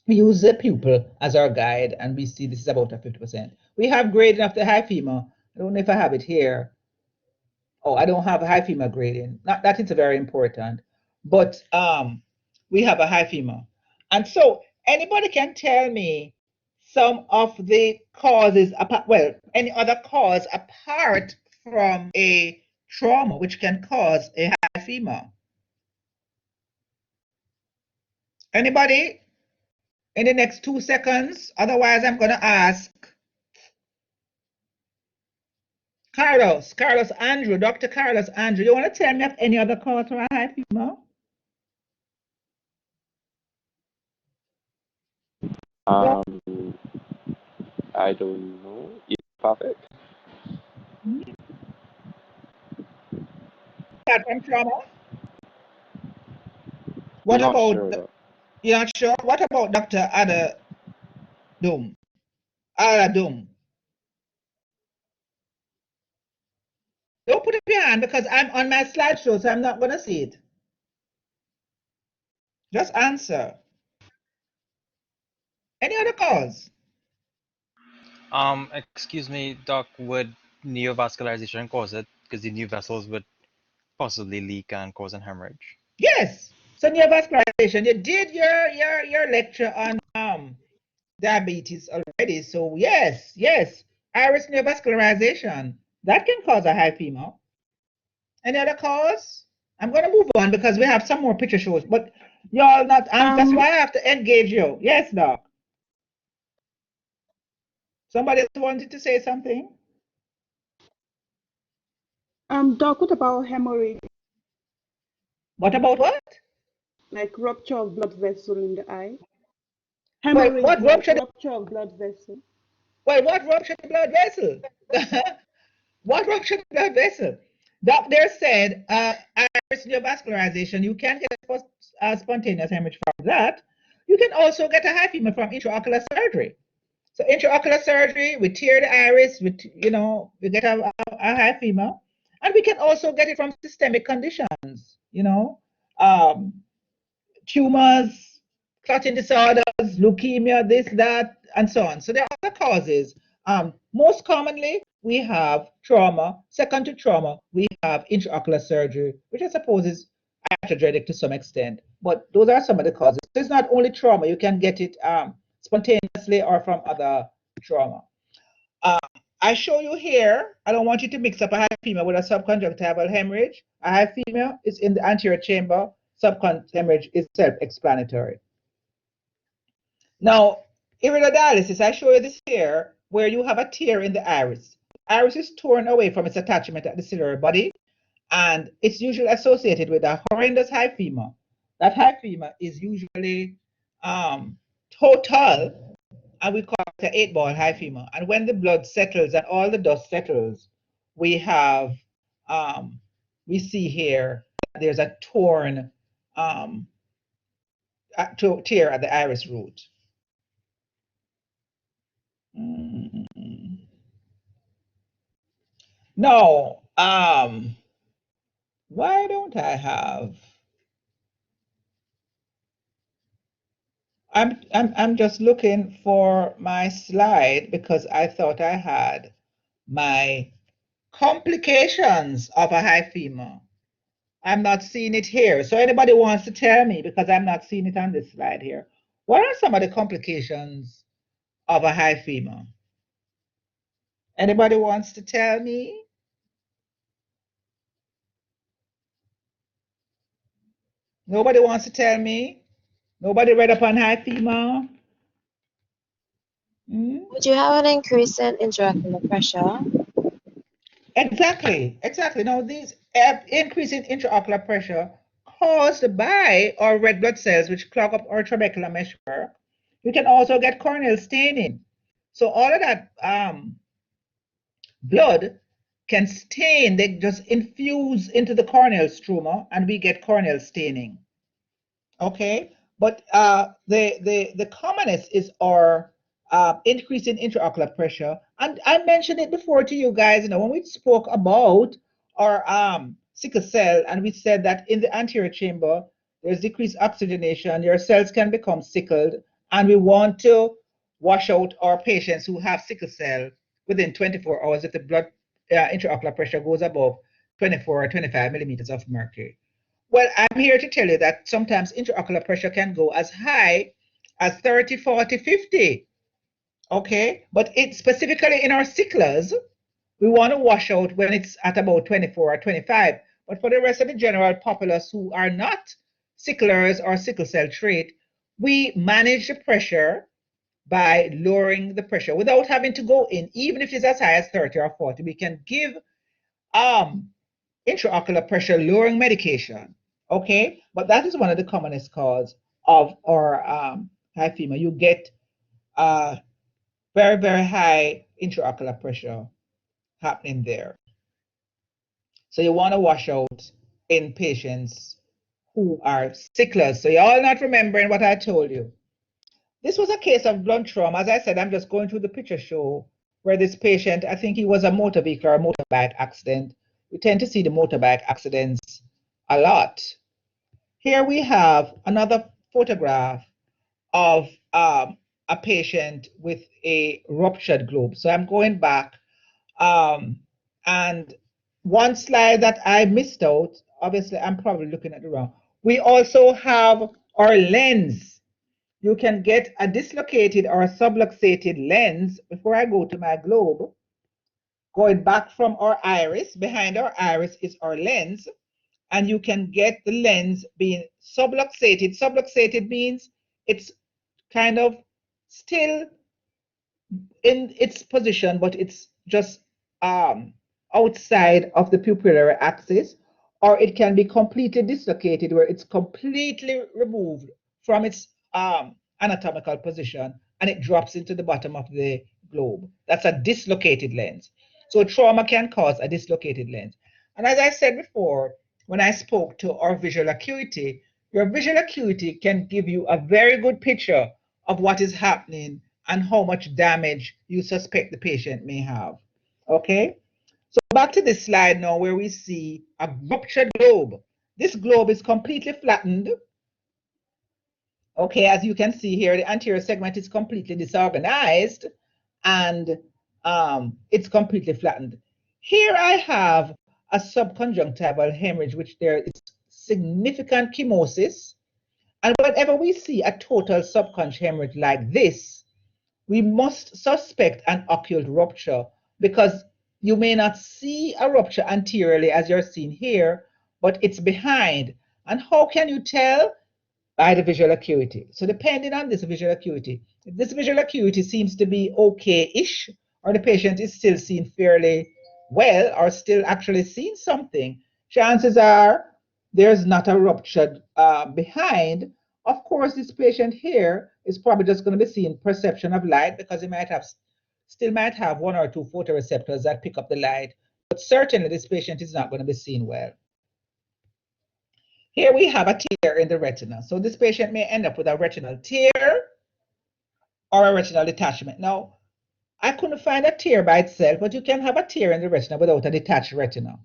we use the pupil as our guide and we see this is about a 50%. We have grading of the high femur. I don't know if I have it here. Oh, I don't have a high femur grading. Not that it's very important, but we have a high femur. And so anybody can tell me some of the causes, well, any other cause apart from a trauma which can cause a high femur? Anybody? in the next 2 seconds. Otherwise, I'm going to ask Carlos Andrew, Dr. Carlos Andrew. You want to tell me of any other cause for a high fever? I don't know. Is it perfect? That from trauma? I'm What not about, sure though. you're not sure? What about Dr. Ada Doom? Ada Doom. Don't put up your hand because I'm on my slideshow, so I'm not going to see it. Just answer. Any other cause? Excuse me, Doc, would neovascularization cause it? Because the new vessels would possibly leak and cause an hemorrhage. Yes. So neovascularization. You did your lecture on diabetes already. So yes, iris neovascularization. That can cause a high femur. Any other cause? I'm going to move on because we have some more picture shows. But y'all not, that's why I have to engage you. Yes, Doc. Somebody else wanted to say something? Doc, what about hemorrhage? What about what? Like rupture of blood vessel in the eye? Well, Hemorrhage, what like rupture? rupture of blood vessel. Well, what ruptured the blood vessel? What ruptured the blood vessel? Doc there said, iris neovascularization, you can get a spontaneous hemorrhage from that. You can also get a high fever from intraocular surgery. So intraocular surgery, we tear the iris, we get a high fever. And we can also get it from systemic conditions, um, tumors, clotting disorders, leukemia, this, that, and so on. So there are other causes. Most commonly, we have trauma. Second to trauma, we have intraocular surgery, which I suppose is iatrogenic to some extent. But those are some of the causes. So it's not only trauma, you can get it spontaneously or from other trauma. Um, I show you here, I don't want you to mix up a hyphemia with a subconjunctival hemorrhage. A hyphemia is in the anterior chamber, subconjunctival hemorrhage is self-explanatory. Now, iridodialysis, I show you this here, where you have a tear in the iris. Iris is torn away from its attachment at the ciliary body, and it's usually associated with a horrendous hyphema. That hyphema is usually total, and we call it an 8-ball hyphema. And when the blood settles and all the dust settles, we have, we see here, there's a torn tear at the iris root. No, why don't I have? I'm just looking for my slide because I thought I had my complications of a hyphema. I'm not seeing it here. So anybody wants to tell me, because I'm not seeing it on this slide here, what are some of the complications of a hyphema? Anybody wants to tell me? Nobody wants to tell me? Nobody read up on hyphema? Would you have an increase in intraocular pressure? Exactly. Now, these increase in intraocular pressure caused by our red blood cells, which clog up our trabecular meshwork. You can also get corneal staining. So all of that blood can stain, they just infuse into the corneal stroma, and we get corneal staining. Okay, but the commonest is our increase in intraocular pressure, and I mentioned it before to you guys. When we spoke about our sickle cell, and we said that in the anterior chamber there's decreased oxygenation, your cells can become sickled, and we want to wash out our patients who have sickle cell within 24 hours if the blood intraocular pressure goes above 24 or 25 millimeters of mercury. Well, I'm here to tell you that sometimes intraocular pressure can go as high as 30, 40, 50. Okay, but it's specifically in our sicklers, we want to wash out when it's at about 24 or 25. But for the rest of the general populace who are not sicklers or sickle cell trait, we manage the pressure by lowering the pressure without having to go in, even if it's as high as 30 or 40. We can give intraocular pressure lowering medication. Okay, but that is one of the commonest cause of our hyphema. You get very, very high intraocular pressure happening there. So you want to wash out in patients who are sicklers. So you're all not remembering what I told you. This was a case of blunt trauma. As I said, I'm just going through the picture show where this patient, I think he was a motor vehicle or a motorbike accident. We tend to see the motorbike accidents a lot. Here we have another photograph of a patient with a ruptured globe. So I'm going back, and one slide that I missed out, obviously I'm probably looking at the wrong. We also have our lens. You can get a dislocated or a subluxated lens. Before I go to my globe, going back from our iris, behind our iris is our lens, and you can get the lens being subluxated. Subluxated means it's kind of still in its position, but it's just outside of the pupillary axis, or it can be completely dislocated where it's completely removed from its anatomical position and it drops into the bottom of the globe. That's a dislocated lens. So trauma can cause a dislocated lens. And as I said before, when I spoke to our visual acuity, your visual acuity can give you a very good picture of what is happening and how much damage you suspect the patient may have. Okay? So back to this slide now where we see a ruptured globe. This globe is completely flattened. Okay, as you can see here, the anterior segment is completely disorganized and it's completely flattened. Here I have a subconjunctival hemorrhage, which there is significant chemosis. And whenever we see a total subconj hemorrhage like this, we must suspect an occult rupture because you may not see a rupture anteriorly as you're seeing here, but it's behind. And how can you tell? By the visual acuity. So depending on this visual acuity, if this visual acuity seems to be okay-ish, or the patient is still seeing fairly well, or still actually seeing something, chances are there's not a ruptured behind. Of course, this patient here is probably just going to be seeing perception of light because he might have still might have one or two photoreceptors that pick up the light, but certainly this patient is not going to be seeing well. Here we have a tear in the retina. So this patient may end up with a retinal tear or a retinal detachment. Now, I couldn't find a tear by itself, but you can have a tear in the retina without a detached retina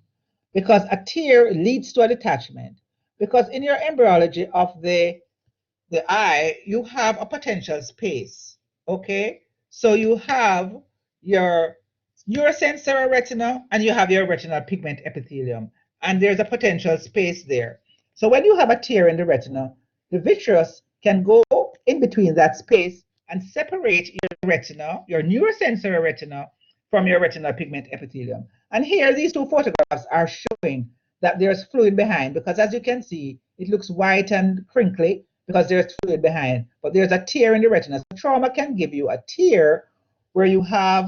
because a tear leads to a detachment. Because in your embryology of the eye, you have a potential space, okay? So you have your neurosensory retina and you have your retinal pigment epithelium, and there's a potential space there. So when you have a tear in the retina, the vitreous can go in between that space and separate your retina, your neurosensory retina, from your retinal pigment epithelium. And here, these two photographs are showing that there's fluid behind because as you can see, it looks white and crinkly because there's fluid behind, but there's a tear in the retina. So trauma can give you a tear where you have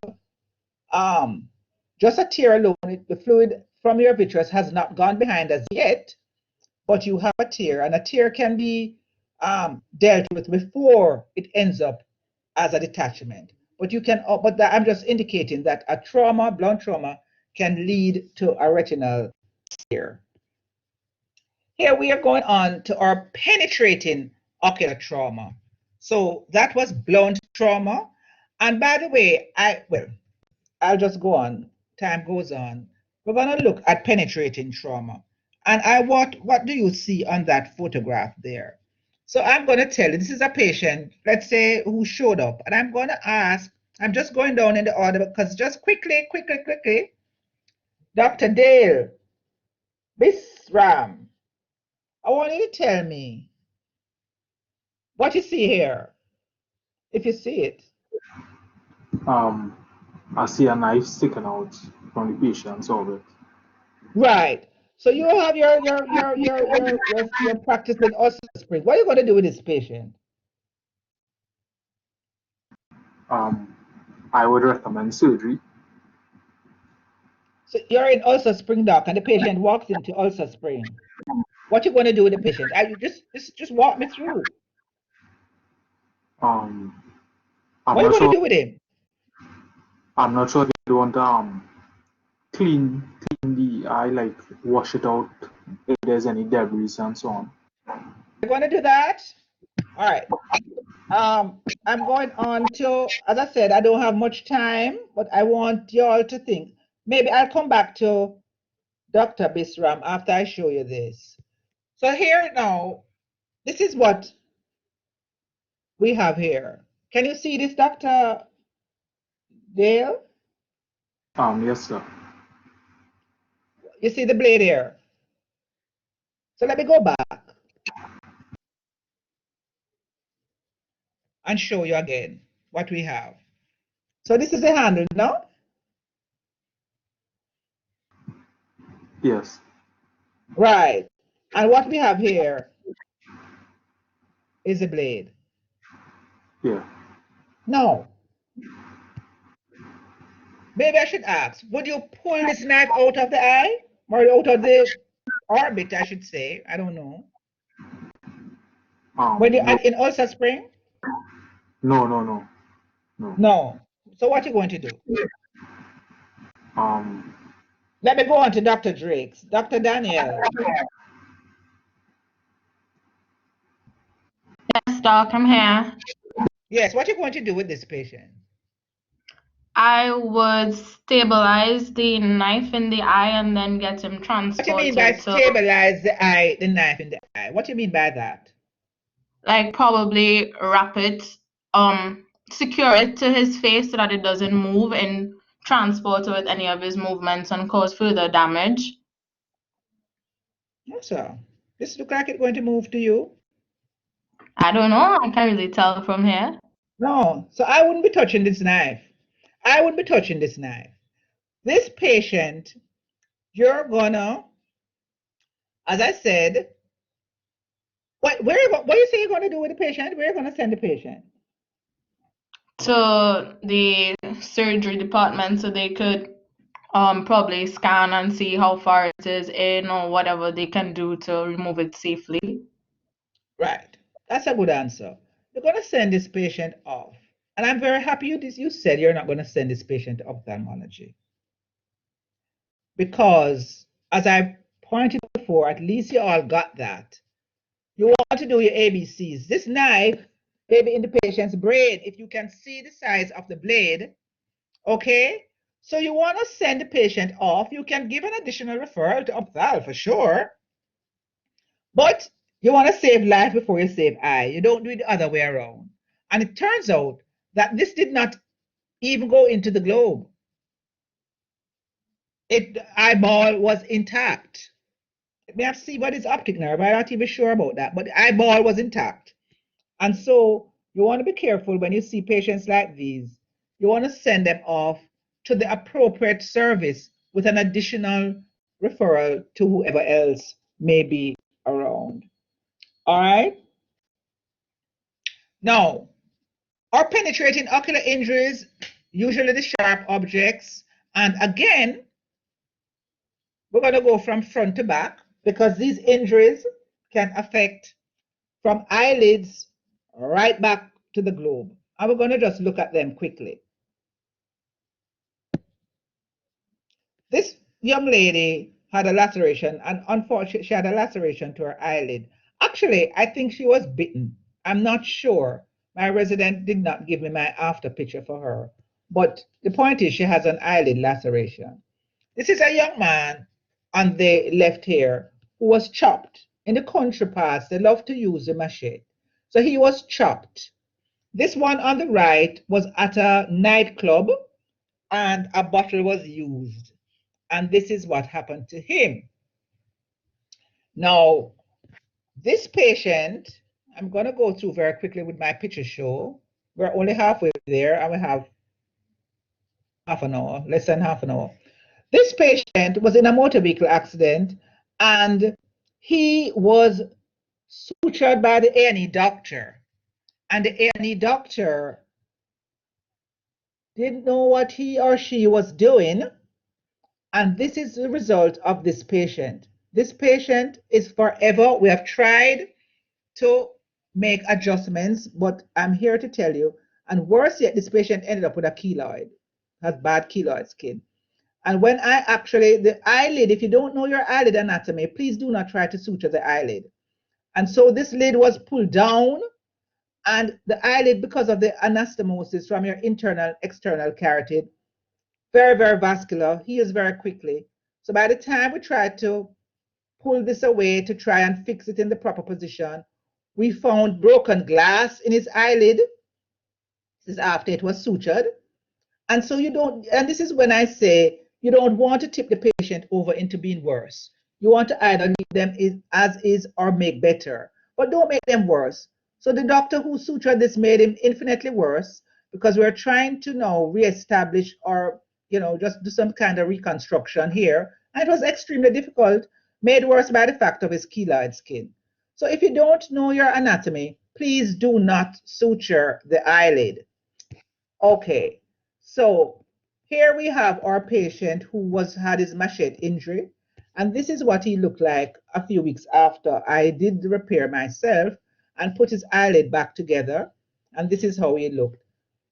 just a tear alone. The fluid from your vitreous has not gone behind as yet, but you have a tear, and a tear can be dealt with before it ends up as a detachment. But you can, I'm just indicating that a trauma, blunt trauma, can lead to a retinal tear. Here we are going on to our penetrating ocular trauma. So that was blunt trauma. And by the way, I'll just go on. Time goes on. We're going to look at penetrating trauma. And what do you see on that photograph there? So I'm going to tell you, this is a patient, let's say, who showed up. And I'm going to ask, I'm just going down in the order because just quickly, Dr. Dale Bisram, I want you to tell me what you see here, if you see it. I see a knife sticking out from the patient's orbit. Right. So you have your practicing osseous spring. What are you going to do with this patient? I would recommend surgery. So you're in Ulcer Spring, doc, and the patient walks into Ulcer Spring. What you going to do with the patient? You just walk me through. Um, I'm What are you not going to sure. do with him? I'm not sure they want clean the eye, like wash it out if there's any debris and so on. You're going to do that? All right. I'm going on to, as I said, I don't have much time, but I want y'all to think. Maybe I'll come back to Dr. Bisram after I show you this. So here now, this is what we have here. Can you see this, Dr. Dale? Yes, sir. You see the blade here? So let me go back and show you again what we have. So this is the handle now. Yes. Right. And what we have here is the blade. Yeah. Now, maybe I should ask, would you pull this knife out of the eye? Or out of the orbit, I should say. I don't know. When you're No. in Ulcer Spring? No. No. So what you going to do? Um, Let me go on to Dr. Drake's. Dr. Daniel. Yes, doc, I'm here. Yes, what you going to do with this patient? I would stabilize the knife in the eye and then get him What do you mean by transported to, stabilize the eye, the knife in the eye? What do you mean by that? like, probably wrap it, secure it to his face so that it doesn't move and transport with any of his movements and cause further damage. Yes, sir. This look like it's going to move to you. I don't know. I can't really tell from here. No. So I wouldn't be touching this knife. I wouldn't be touching this knife. This patient, you're gonna, as I said, what you say you're gonna do with the patient? Where are you gonna send the patient? To the surgery department so they could probably scan and see how far it is in or whatever they can do to remove it safely. Right. That's a good answer. You're gonna send this patient off. And I'm very happy you said you're not gonna send this patient to ophthalmology. Because as I pointed before, at least you all got that. You want to do your ABCs. This knife may be in the patient's brain if you can see the size of the blade. Okay? So you want to send the patient off. You can give an additional referral to ophthal for sure. But you want to save life before you save eye. You don't do it the other way around. And it turns out that this did not even go into the globe. The eyeball was intact. It may have seen what is optic nerve. I'm not even sure about that, but the eyeball was intact. And so you want to be careful when you see patients like these. You want to send them off to the appropriate service with an additional referral to whoever else may be around. All right? Now, our penetrating ocular injuries, usually the sharp objects, and again, we're going to go from front to back because these injuries can affect from eyelids right back to the globe. And we're going to just look at them quickly. This young lady had a laceration, and unfortunately, she had a laceration to her eyelid. Actually, I think she was bitten. I'm not sure. My resident did not give me my after picture for her. But the point is, she has an eyelid laceration. This is a young man on the left here who was chopped. In the country parts, they love to use the machete. So he was chopped. This one on the right was at a nightclub and a bottle was used. And this is what happened to him. Now, this patient, I'm going to go through very quickly with my picture show. We're only halfway there and we have half an hour, less than half an hour. This patient was in a motor vehicle accident and he was sutured by the A&E doctor. And the A&E doctor didn't know what he or she was doing. And this is the result of this patient. This patient is forever. We have tried to make adjustments, but I'm here to tell you, and worse yet, this patient ended up with a keloid, has bad keloid skin. And when I actually, the eyelid, if you don't know your eyelid anatomy, please do not try to suture the eyelid. And so this lid was pulled down, and the eyelid, because of the anastomosis from your internal, external carotid, very, very vascular, heals very quickly. So by the time we tried to pull this away to try and fix it in the proper position, we found broken glass in his eyelid. This is after it was sutured. And so you don't, and this is when I say you don't want to tip the patient over into being worse. You want to either leave them as is or make better, but don't make them worse. So the doctor who sutured this made him infinitely worse because we're trying to now reestablish or, just do some kind of reconstruction here. And it was extremely difficult, made worse by the fact of his keloid skin. So if you don't know your anatomy, please do not suture the eyelid. Okay, so here we have our patient who had his machete injury, and this is what he looked like a few weeks after I did the repair myself and put his eyelid back together, and this is how he looked.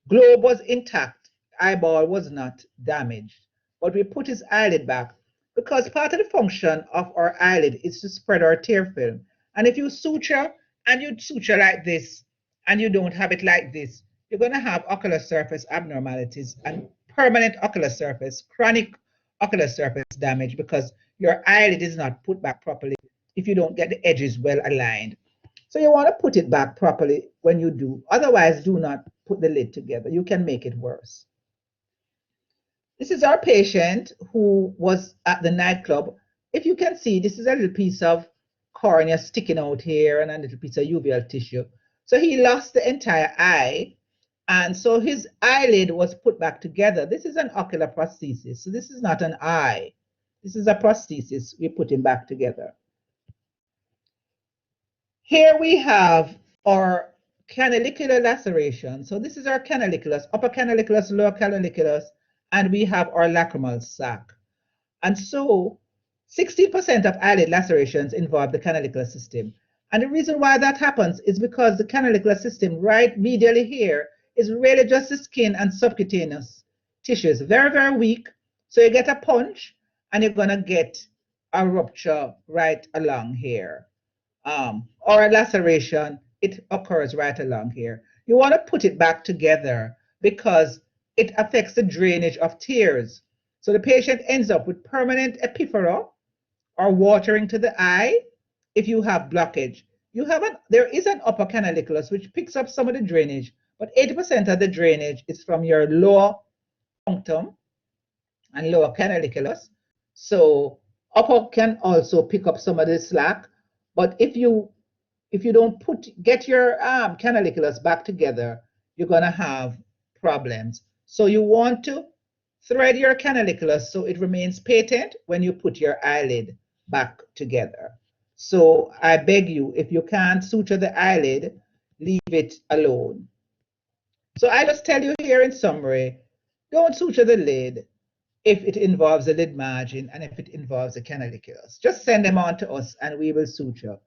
Globe was intact, eyeball was not damaged, but we put his eyelid back because part of the function of our eyelid is to spread our tear film. And if you suture and you suture like this and you don't have it like this, you're going to have ocular surface abnormalities and permanent ocular surface, chronic ocular surface damage because your eyelid is not put back properly if you don't get the edges well aligned. So you want to put it back properly when you do. Otherwise, do not put the lid together. You can make it worse. This is our patient who was at the nightclub. If you can see, this is a little piece of cornea sticking out here and a little piece of uveal tissue. So he lost the entire eye, and so his eyelid was put back together. This is an ocular prosthesis. So this is not an eye. This is a prosthesis. We put him back together. Here we have our canalicular laceration. So this is our canaliculus, upper canaliculus, lower canaliculus, and we have our lacrimal sac. And so 60% of eyelid lacerations involve the canalicular system. And the reason why that happens is because the canalicular system right medially here is really just the skin and subcutaneous tissues, very, very weak. So you get a punch and you're gonna get a rupture right along here. Or a laceration, it occurs right along here. You want to put it back together because it affects the drainage of tears. So the patient ends up with permanent epiphora or watering to the eye if you have blockage. There is an upper canaliculus which picks up some of the drainage, but 80% of the drainage is from your lower punctum and lower canaliculus. So upper can also pick up some of the slack, but if you don't get your canaliculus back together, you're gonna have problems. So you want to thread your canaliculus so it remains patent when you put your eyelid back together. So I beg you, if you can't suture the eyelid, leave it alone. So I just tell you here in summary, don't suture the lid if it involves the lid margin and if it involves the canaliculus. Just send them on to us and we will suture.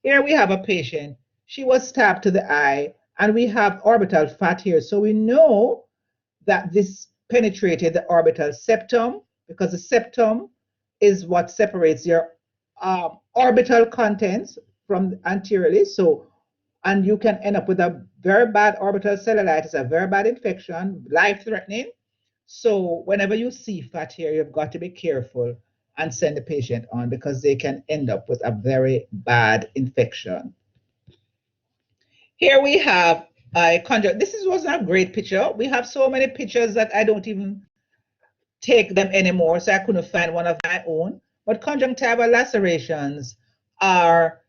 Here we have a patient. She was stabbed to the eye and we have orbital fat here. So we know that this penetrated the orbital septum because the septum is what separates your orbital contents from anteriorly. So, and you can end up with a very bad orbital cellulitis, a very bad infection, life-threatening. So whenever you see fat here, you've got to be careful and send the patient on because they can end up with a very bad infection. Here we have a conjunct. Was a great picture. We have so many pictures that I don't even take them anymore, so I couldn't find one of my own. But conjunctival lacerations are,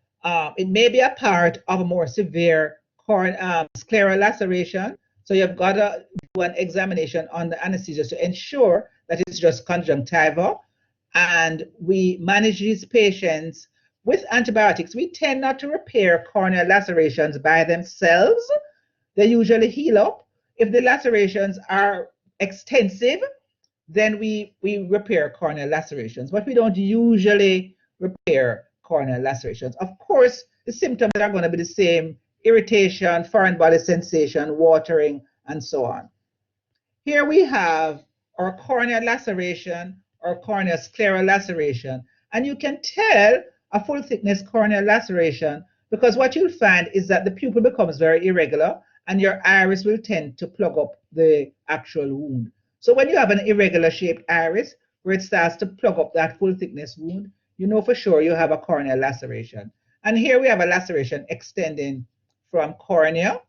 it may be a part of a more severe scleral laceration. So you've got to do an examination on the anesthesia to ensure that it's just conjunctival. And we manage these patients with antibiotics. We tend not to repair corneal lacerations by themselves. They usually heal up. If the lacerations are extensive, then we repair corneal lacerations, but we don't usually repair corneal lacerations. Of course, the symptoms are going to be the same: irritation, foreign body sensation, watering, and so on. Here we have our corneal laceration or corneal scleral laceration, and you can tell a full thickness corneal laceration because what you'll find is that the pupil becomes very irregular and your iris will tend to plug up the actual wound. So when you have an irregular shaped iris where it starts to plug up that full thickness wound, you know for sure you have a corneal laceration. And here we have a laceration extending from cornea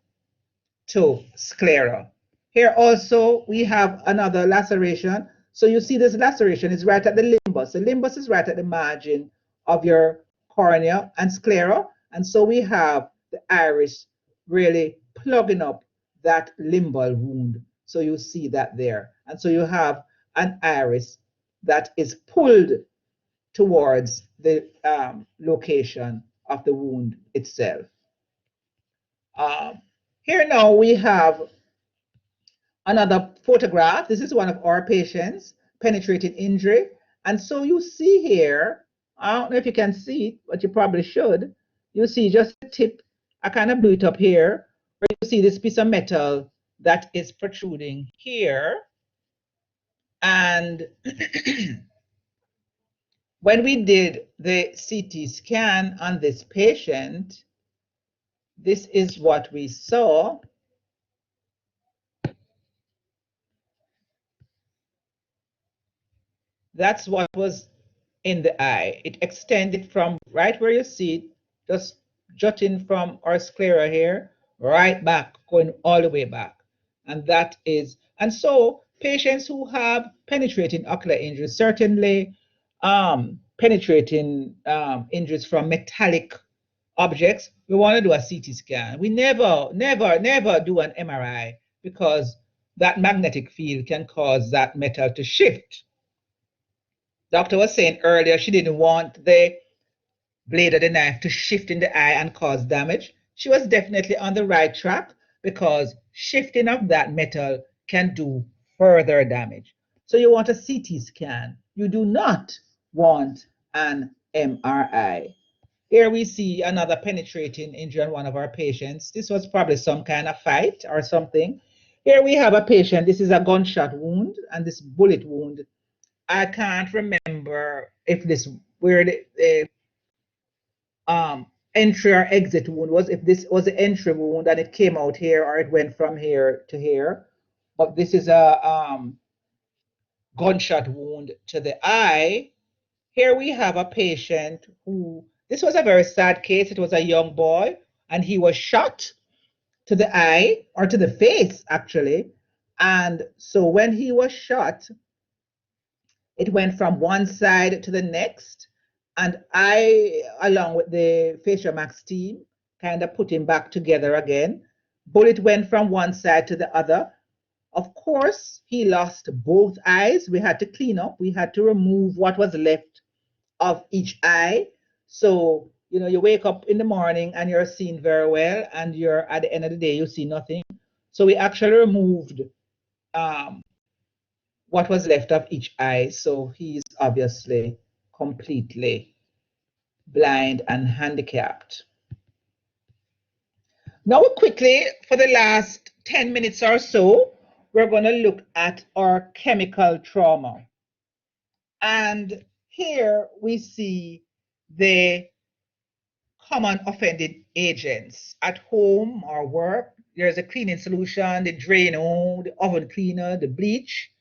to sclera. Here also we have another laceration. So you see this laceration is right at the limbus. The limbus is right at the margin of your cornea and sclera. And so we have the iris really plugging up that limbal wound. So you see that there. And so you have an iris that is pulled towards the location of the wound itself. Here now we have another photograph. This is one of our patients, penetrating injury. And so you see here, I don't know if you can see it, but you probably should. You see just the tip. I kind of blew it up here, where you see this piece of metal that is protruding here. And when we did the CT scan on this patient, this is what we saw. That's what was in the eye. It extended from right where you see it, just jutting from our sclera here, right back, going all the way back. And that is, and so patients who have penetrating ocular injuries, certainly penetrating injuries from metallic objects, we want to do a CT scan. We never do an MRI because that magnetic field can cause that metal to shift. Doctor was saying earlier she didn't want the blade of the knife to shift in the eye and cause damage. She was definitely on the right track because shifting of that metal can do further damage. So you want a CT scan. You do not want an MRI. Here we see another penetrating injury on one of our patients. This was probably some kind of fight or something. Here we have a patient. This is a gunshot wound and this bullet wound. I can't remember if this where the entry or exit wound was, if this was the entry wound and it came out here or it went from here to here. But this is a gunshot wound to the eye. Here we have a patient who, this was a very sad case. It was a young boy and he was shot to the eye or to the face actually. And so when he was shot, it went from one side to the next, and I, along with the Facial Max team, kind of put him back together again. Bullet went from one side to the other. Of course, he lost both eyes. We had to clean up. We had to remove what was left of each eye. So, you know, you wake up in the morning and you're seeing very well, and you're at the end of the day, you see nothing. So we actually removed what was left of each eye. So he's obviously completely blind and handicapped. Now quickly, for the last 10 minutes or so, we're going to look at our chemical trauma. And here we see the common offending agents at home or work. There's a cleaning solution, the Drano, the oven cleaner, the bleach.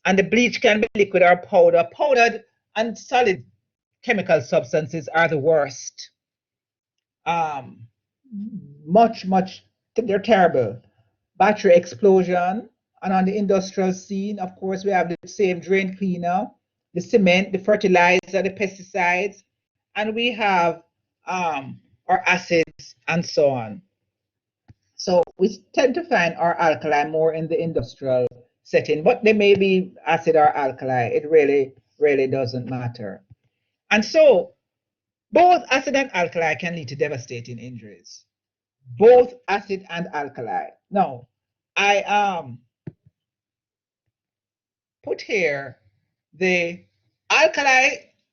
And the bleach can be liquid or powder. Powdered and solid chemical substances are the worst. They're terrible. Battery explosion. And on the industrial scene, of course, we have the same drain cleaner, the cement, the fertilizer, the pesticides, and we have our acids and so on. So we tend to find our alkali more in the industrial setting, but they may be acid or alkali. It really doesn't matter. And so both acid and alkali can lead to devastating injuries. Both acid and alkali. Now, I put here the alkali,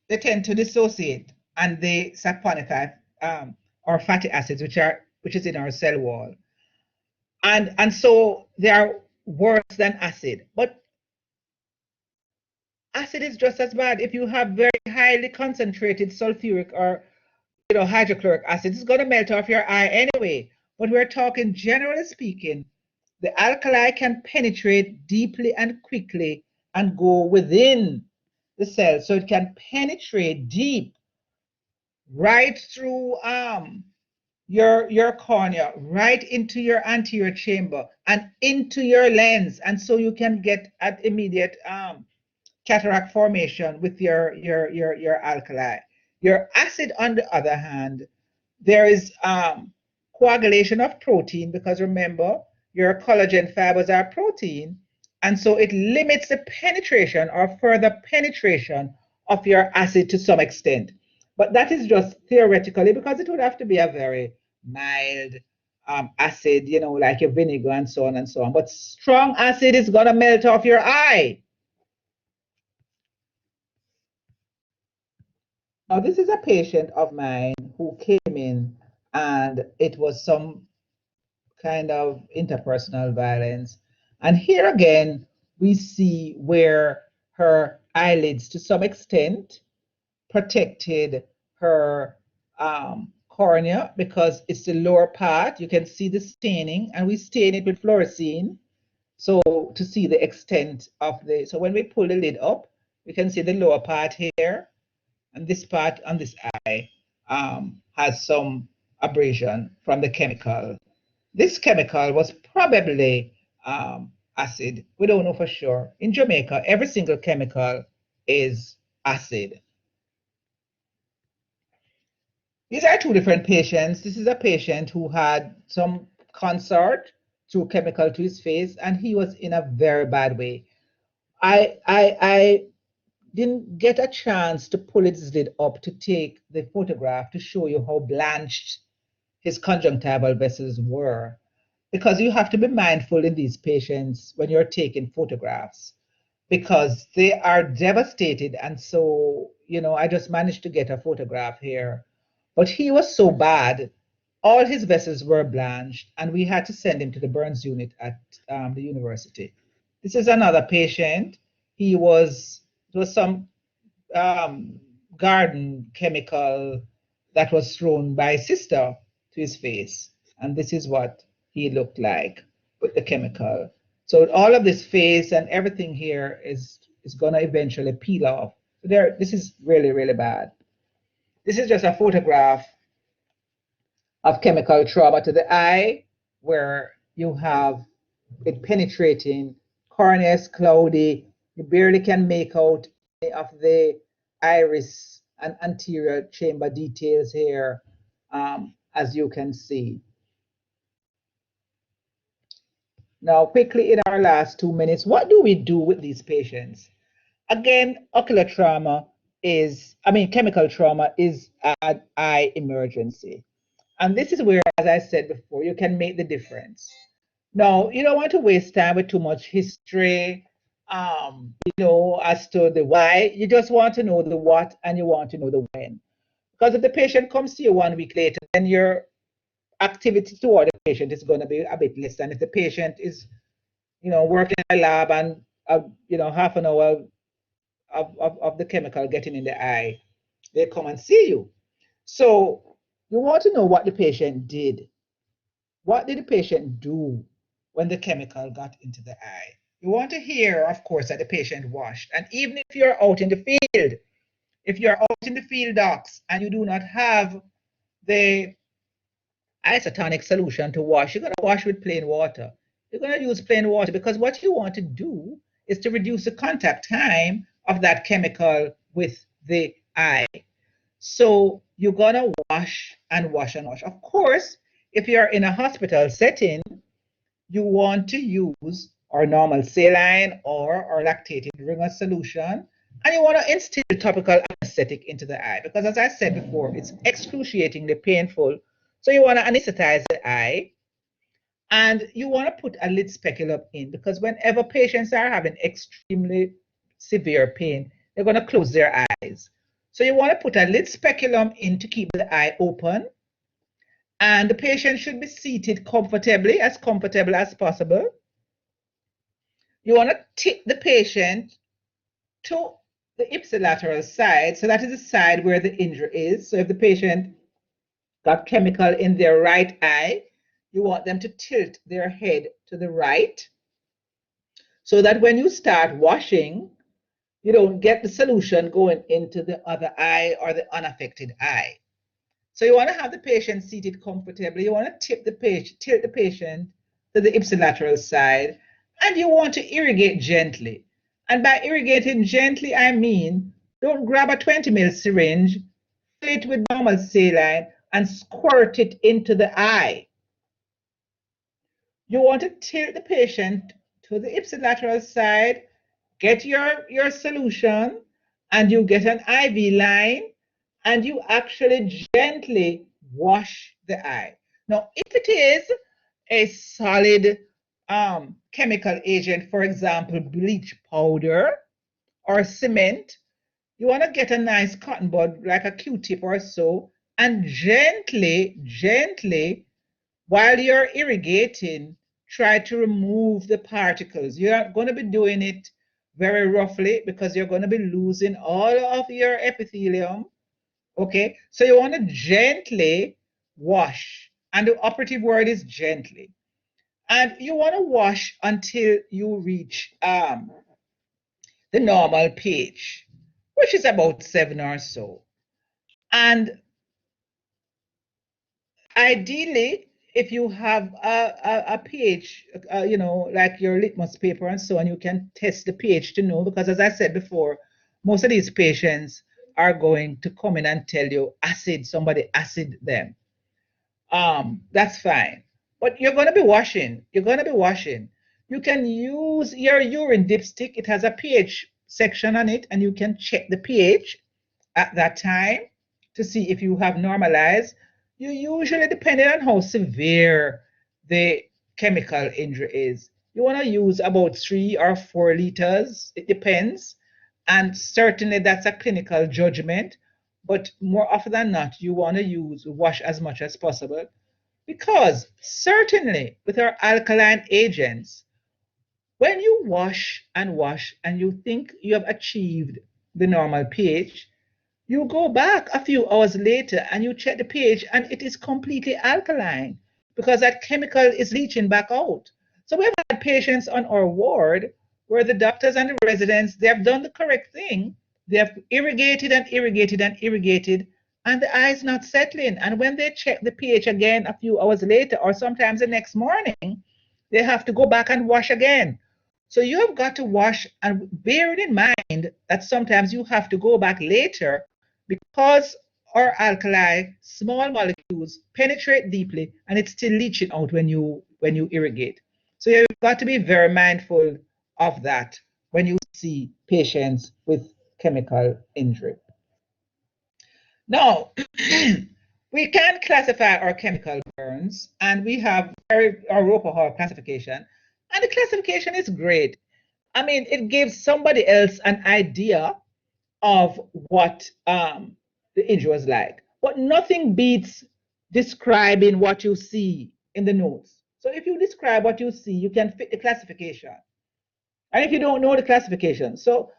they tend to dissociate, and the saponic or fatty acids, which is in our cell wall, and so they are worse than acid. But acid is just as bad. If you have very highly concentrated sulfuric or hydrochloric acid, it's going to melt off your eye anyway. But we're talking generally speaking, the alkali can penetrate deeply and quickly and go within the cell. So it can penetrate deep right through your cornea, right into your anterior chamber and into your lens. And so you can get at immediate cataract formation with your alkali. Your acid, on the other hand, there is coagulation of protein, because remember, your collagen fibers are protein, and so it limits the penetration or further penetration of your acid to some extent. But that is just theoretically, because it would have to be a very mild acid, like your vinegar and so on and so on. But strong acid is going to melt off your eye. Now, this is a patient of mine who came in, and it was some kind of interpersonal violence. And here again, we see where her eyelids, to some extent, protected her cornea, because it's the lower part. You can see the staining, and we stain it with fluorescein. So to see the extent of so when we pull the lid up, we can see the lower part here, and this part on this eye has some abrasion from the chemical. This chemical was probably acid. We don't know for sure. In Jamaica, every single chemical is acid. These are two different patients. This is a patient who had some consort through chemical to his face, and he was in a very bad way. I didn't get a chance to pull his lid up to take the photograph to show you how blanched his conjunctival vessels were, because you have to be mindful in these patients when you're taking photographs, because they are devastated. And so, I just managed to get a photograph here, but he was so bad, all his vessels were blanched, and we had to send him to the burns unit at the university. This is another patient. It was some garden chemical that was thrown by his sister to his face, and this is what he looked like with the chemical. So all of this face and everything here is going to eventually peel off. So this is really, really bad. This is just a photograph of chemical trauma to the eye, where you have it penetrating, cornea is cloudy, you barely can make out any of the iris and anterior chamber details here, as you can see. Now, quickly, in our last 2 minutes, what do we do with these patients? Again, chemical trauma is an eye emergency. And this is where, as I said before, you can make the difference. Now, you don't want to waste time with too much history, as to the why. You just want to know the what, and you want to know the when. Because if the patient comes to you 1 week later, then your activity toward the patient is going to be a bit less than if the patient is, working in a lab and, half an hour of the chemical getting in the eye, they come and see you. So you want to know what the patient did. What did the patient do when the chemical got into the eye? You want to hear, of course, that the patient washed. And even if you're out in the field, docs, and you do not have the isotonic solution to wash, you're going to wash with plain water. You're going to use plain water, because what you want to do is to reduce the contact time of that chemical with the eye. So you're going to wash and wash and wash. Of course, if you're in a hospital setting, you want to use our normal saline or our lactated ringer solution, and you want to instill topical anesthetic into the eye, because as I said before, it's excruciatingly painful. So you want to anesthetize the eye, And you want to put a lid speculum in because whenever patients are having extremely severe pain, they're going to close their eyes. So you want to put a lid speculum in to keep the eye open. And the patient should be seated comfortable as possible. You want to tip the patient to the ipsilateral side. So that is the side where the injury is. So if the patient got chemical in their right eye, you want them to tilt their head to the right so that when you start washing, you don't get the solution going into the other eye or the unaffected eye. So you want to have the patient seated comfortably. You want to tilt the patient to the ipsilateral side, and you want to irrigate gently. And by irrigating gently, I mean don't grab a 20 ml syringe, fill it with normal saline, and squirt it into the eye. You want to tilt the patient to the ipsilateral side, get your solution, and you get an IV line, and you actually gently wash the eye. Now, if it is a solid chemical agent, for example, bleach powder or cement, you want to get a nice cotton bud, like a Q-tip or so, and gently, while you're irrigating, try to remove the particles. You're going to be doing it very roughly because you're going to be losing all of your epithelium. Okay, so you want to gently wash, and the operative word is gently. And you want to wash until you reach the normal pH, which is about 7 or so. And ideally, if you have a pH, like your litmus paper and so on, you can test the pH to know, because as I said before, most of these patients are going to come in and tell you somebody acid them. That's fine. But you're going to be washing. You can use your urine dipstick. It has a pH section on it, and you can check the pH at that time to see if you have normalized. You usually, depending on how severe the chemical injury is, you want to use about 3 or 4 liters. It depends. And certainly that's a clinical judgment. But more often than not, you want to wash as much as possible. Because certainly with our alkaline agents, when you wash and you think you have achieved the normal pH, you go back a few hours later and you check the pH and it is completely alkaline because that chemical is leaching back out. So we have had patients on our ward where the doctors and the residents, they have done the correct thing. They have irrigated and the eye is not settling. And when they check the pH again a few hours later or sometimes the next morning, they have to go back and wash again. So you have got to wash, and bear it in mind that sometimes you have to go back later because our alkali small molecules penetrate deeply and it's still leaching out when you irrigate. So you've got to be very mindful of that when you see patients with chemical injury. Now, we can classify our chemical burns, and we have our Roper Hall classification, and the classification is great. I mean, it gives somebody else an idea of what the injury was like. But nothing beats describing what you see in the notes. So if you describe what you see, you can fit the classification. And if you don't know the classification, so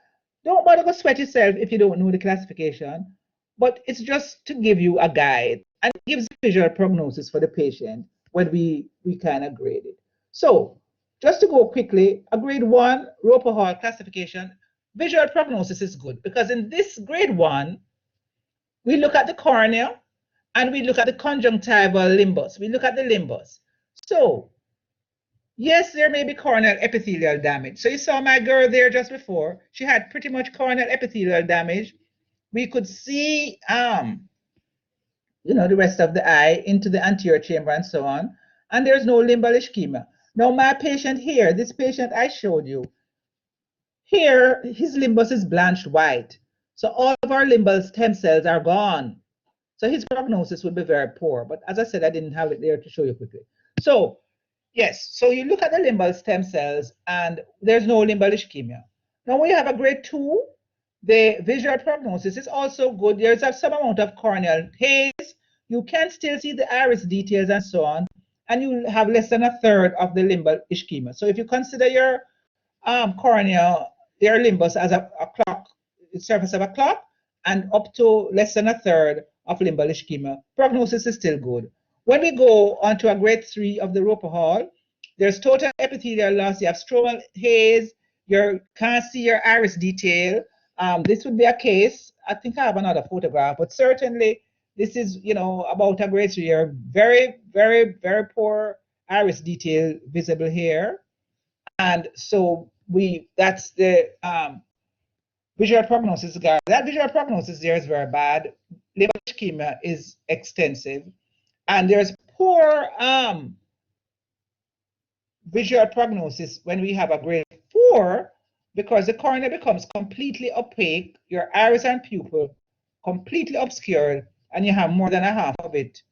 don't bother to sweat yourself if you don't know the classification, but it's just to give you a guide, and it gives visual prognosis for the patient when we kind of grade it. So just to go quickly, a grade 1 Roper Hall classification, visual prognosis is good because in this grade 1, we look at the cornea and we look at the conjunctival limbus. We look at the limbus. So yes, there may be corneal epithelial damage. So you saw my girl there just before. She had pretty much corneal epithelial damage. We could see the rest of the eye into the anterior chamber and so on. And there's no limbal ischemia. Now my patient here, this patient I showed you, here his limbus is blanched white. So all of our limbal stem cells are gone. So his prognosis would be very poor. But as I said, I didn't have it there to show you quickly. So Yes, so you look at the limbal stem cells and there's no limbal ischemia. Now, when you have a grade 2, the visual prognosis is also good. There's some amount of corneal haze. You can still see the iris details and so on, and you have less than a third of the limbal ischemia. So if you consider your cornea, your limbus as a clock, surface of a clock, and up to less than a third of limbal ischemia, prognosis is still good. When we go on to a grade 3 of the Roper Hall, there's total epithelial loss, you have stromal haze, you can't see your iris detail. This would be a case, I think I have another photograph, but certainly this is, about a grade 3 year, very, very, very poor iris detail visible here. And so that's the visual prognosis guide. That visual prognosis there is very bad. Liver ischemia is extensive. And there's poor visual prognosis when we have a grade 4 because the cornea becomes completely opaque, your iris and pupil completely obscured, and you have more than a half of it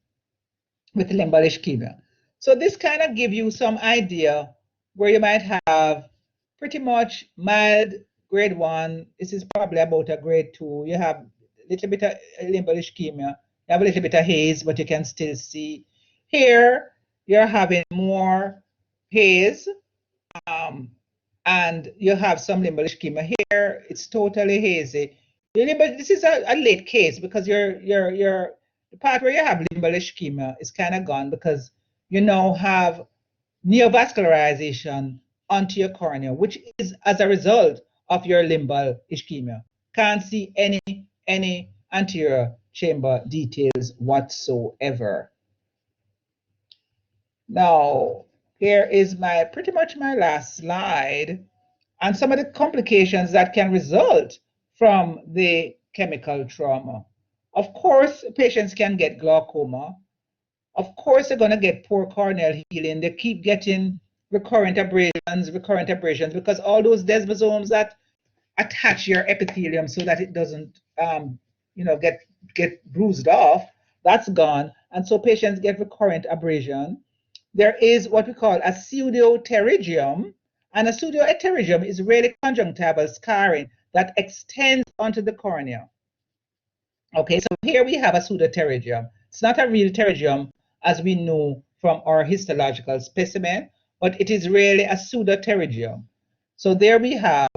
with limbal ischemia. So this kind of gives you some idea where you might have pretty much mild grade 1. This is probably about a grade 2. You have a little bit of limbal ischemia. You have a little bit of haze, but you can still see. Here, you're having more haze, and you have some limbal ischemia. Here, it's totally hazy. This is a late case because the part where you have limbal ischemia is kind of gone because you now have neovascularization onto your cornea, which is as a result of your limbal ischemia. Can't see any anterior chamber details whatsoever. Now, here is pretty much my last slide and some of the complications that can result from the chemical trauma. Of course, patients can get glaucoma. Of course, they're going to get poor corneal healing. They keep getting recurrent abrasions, because all those desmosomes that attach your epithelium so that it doesn't, get bruised off, that's gone. And so patients get recurrent abrasion. There is what we call a pseudopterygium, and a pseudopterygium is really conjunctival scarring that extends onto the cornea. Okay, so here we have a pseudopterygium. It's not a real pterygium as we know from our histological specimen, but it is really a pseudopterygium. So there we have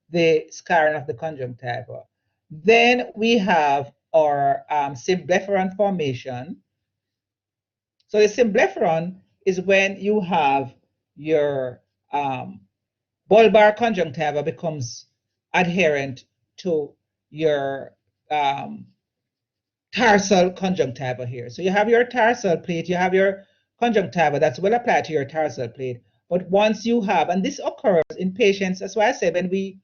the scarring of the conjunctiva. Then we have our symblepharon formation. So the symblepharon is when you have your bulbar conjunctiva becomes adherent to your tarsal conjunctiva here. So you have your tarsal plate, you have your conjunctiva that's well applied to your tarsal plate. But once you have, and this occurs in patients, that's why I said when we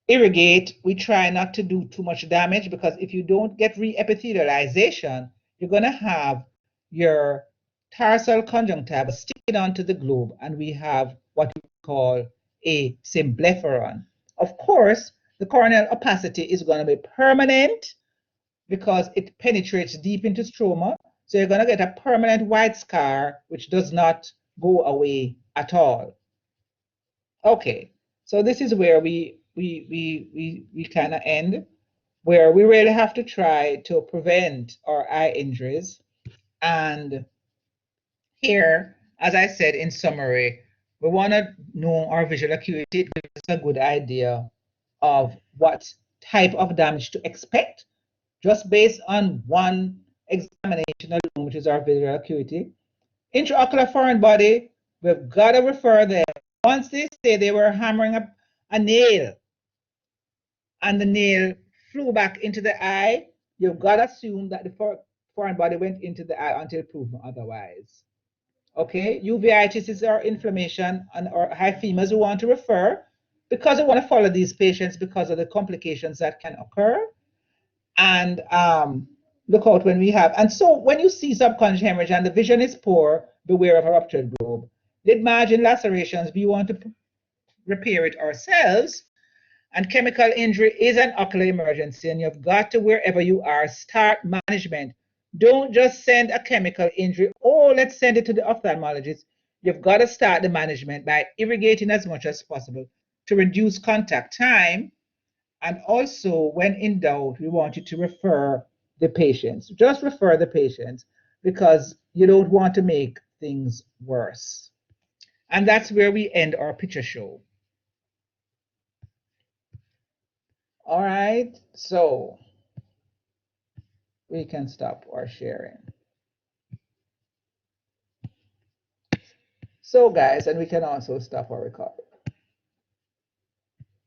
irrigate, we try not to do too much damage, because if you don't get re-epithelialization, you're going to have your tarsal conjunctiva sticking onto the globe, and we have what we call a symblepharon. Of course, the corneal opacity is going to be permanent because it penetrates deep into stroma. So you're going to get a permanent white scar, which does not go away at all. Okay, so this is where we kind of end, where we really have to try to prevent our eye injuries. And here, as I said in summary, we want to know our visual acuity. It gives us a good idea of what type of damage to expect just based on one examination alone, which is our visual acuity. Intraocular foreign body, we've got to refer them. Once they say they were hammering a nail and the nail flew back into the eye, you've got to assume that the foreign body went into the eye until proven otherwise. Okay, uveitis is our inflammation and our hyphemas we want to refer, because we want to follow these patients because of the complications that can occur. And look out when we have, and so when you see subconjunctival hemorrhage and the vision is poor, beware of a ruptured globe. Lid margin lacerations, we want to repair it ourselves. And chemical injury is an ocular emergency, and you've got to, wherever you are, start management. Don't just send a chemical injury, oh, let's send it to the ophthalmologist. You've got to start the management by irrigating as much as possible to reduce contact time. And also, when in doubt, we want you to refer the patients. Just refer the patients because you don't want to make things worse. And that's where we end our picture show. All right, so we can stop our sharing. So guys, and we can also stop our recording.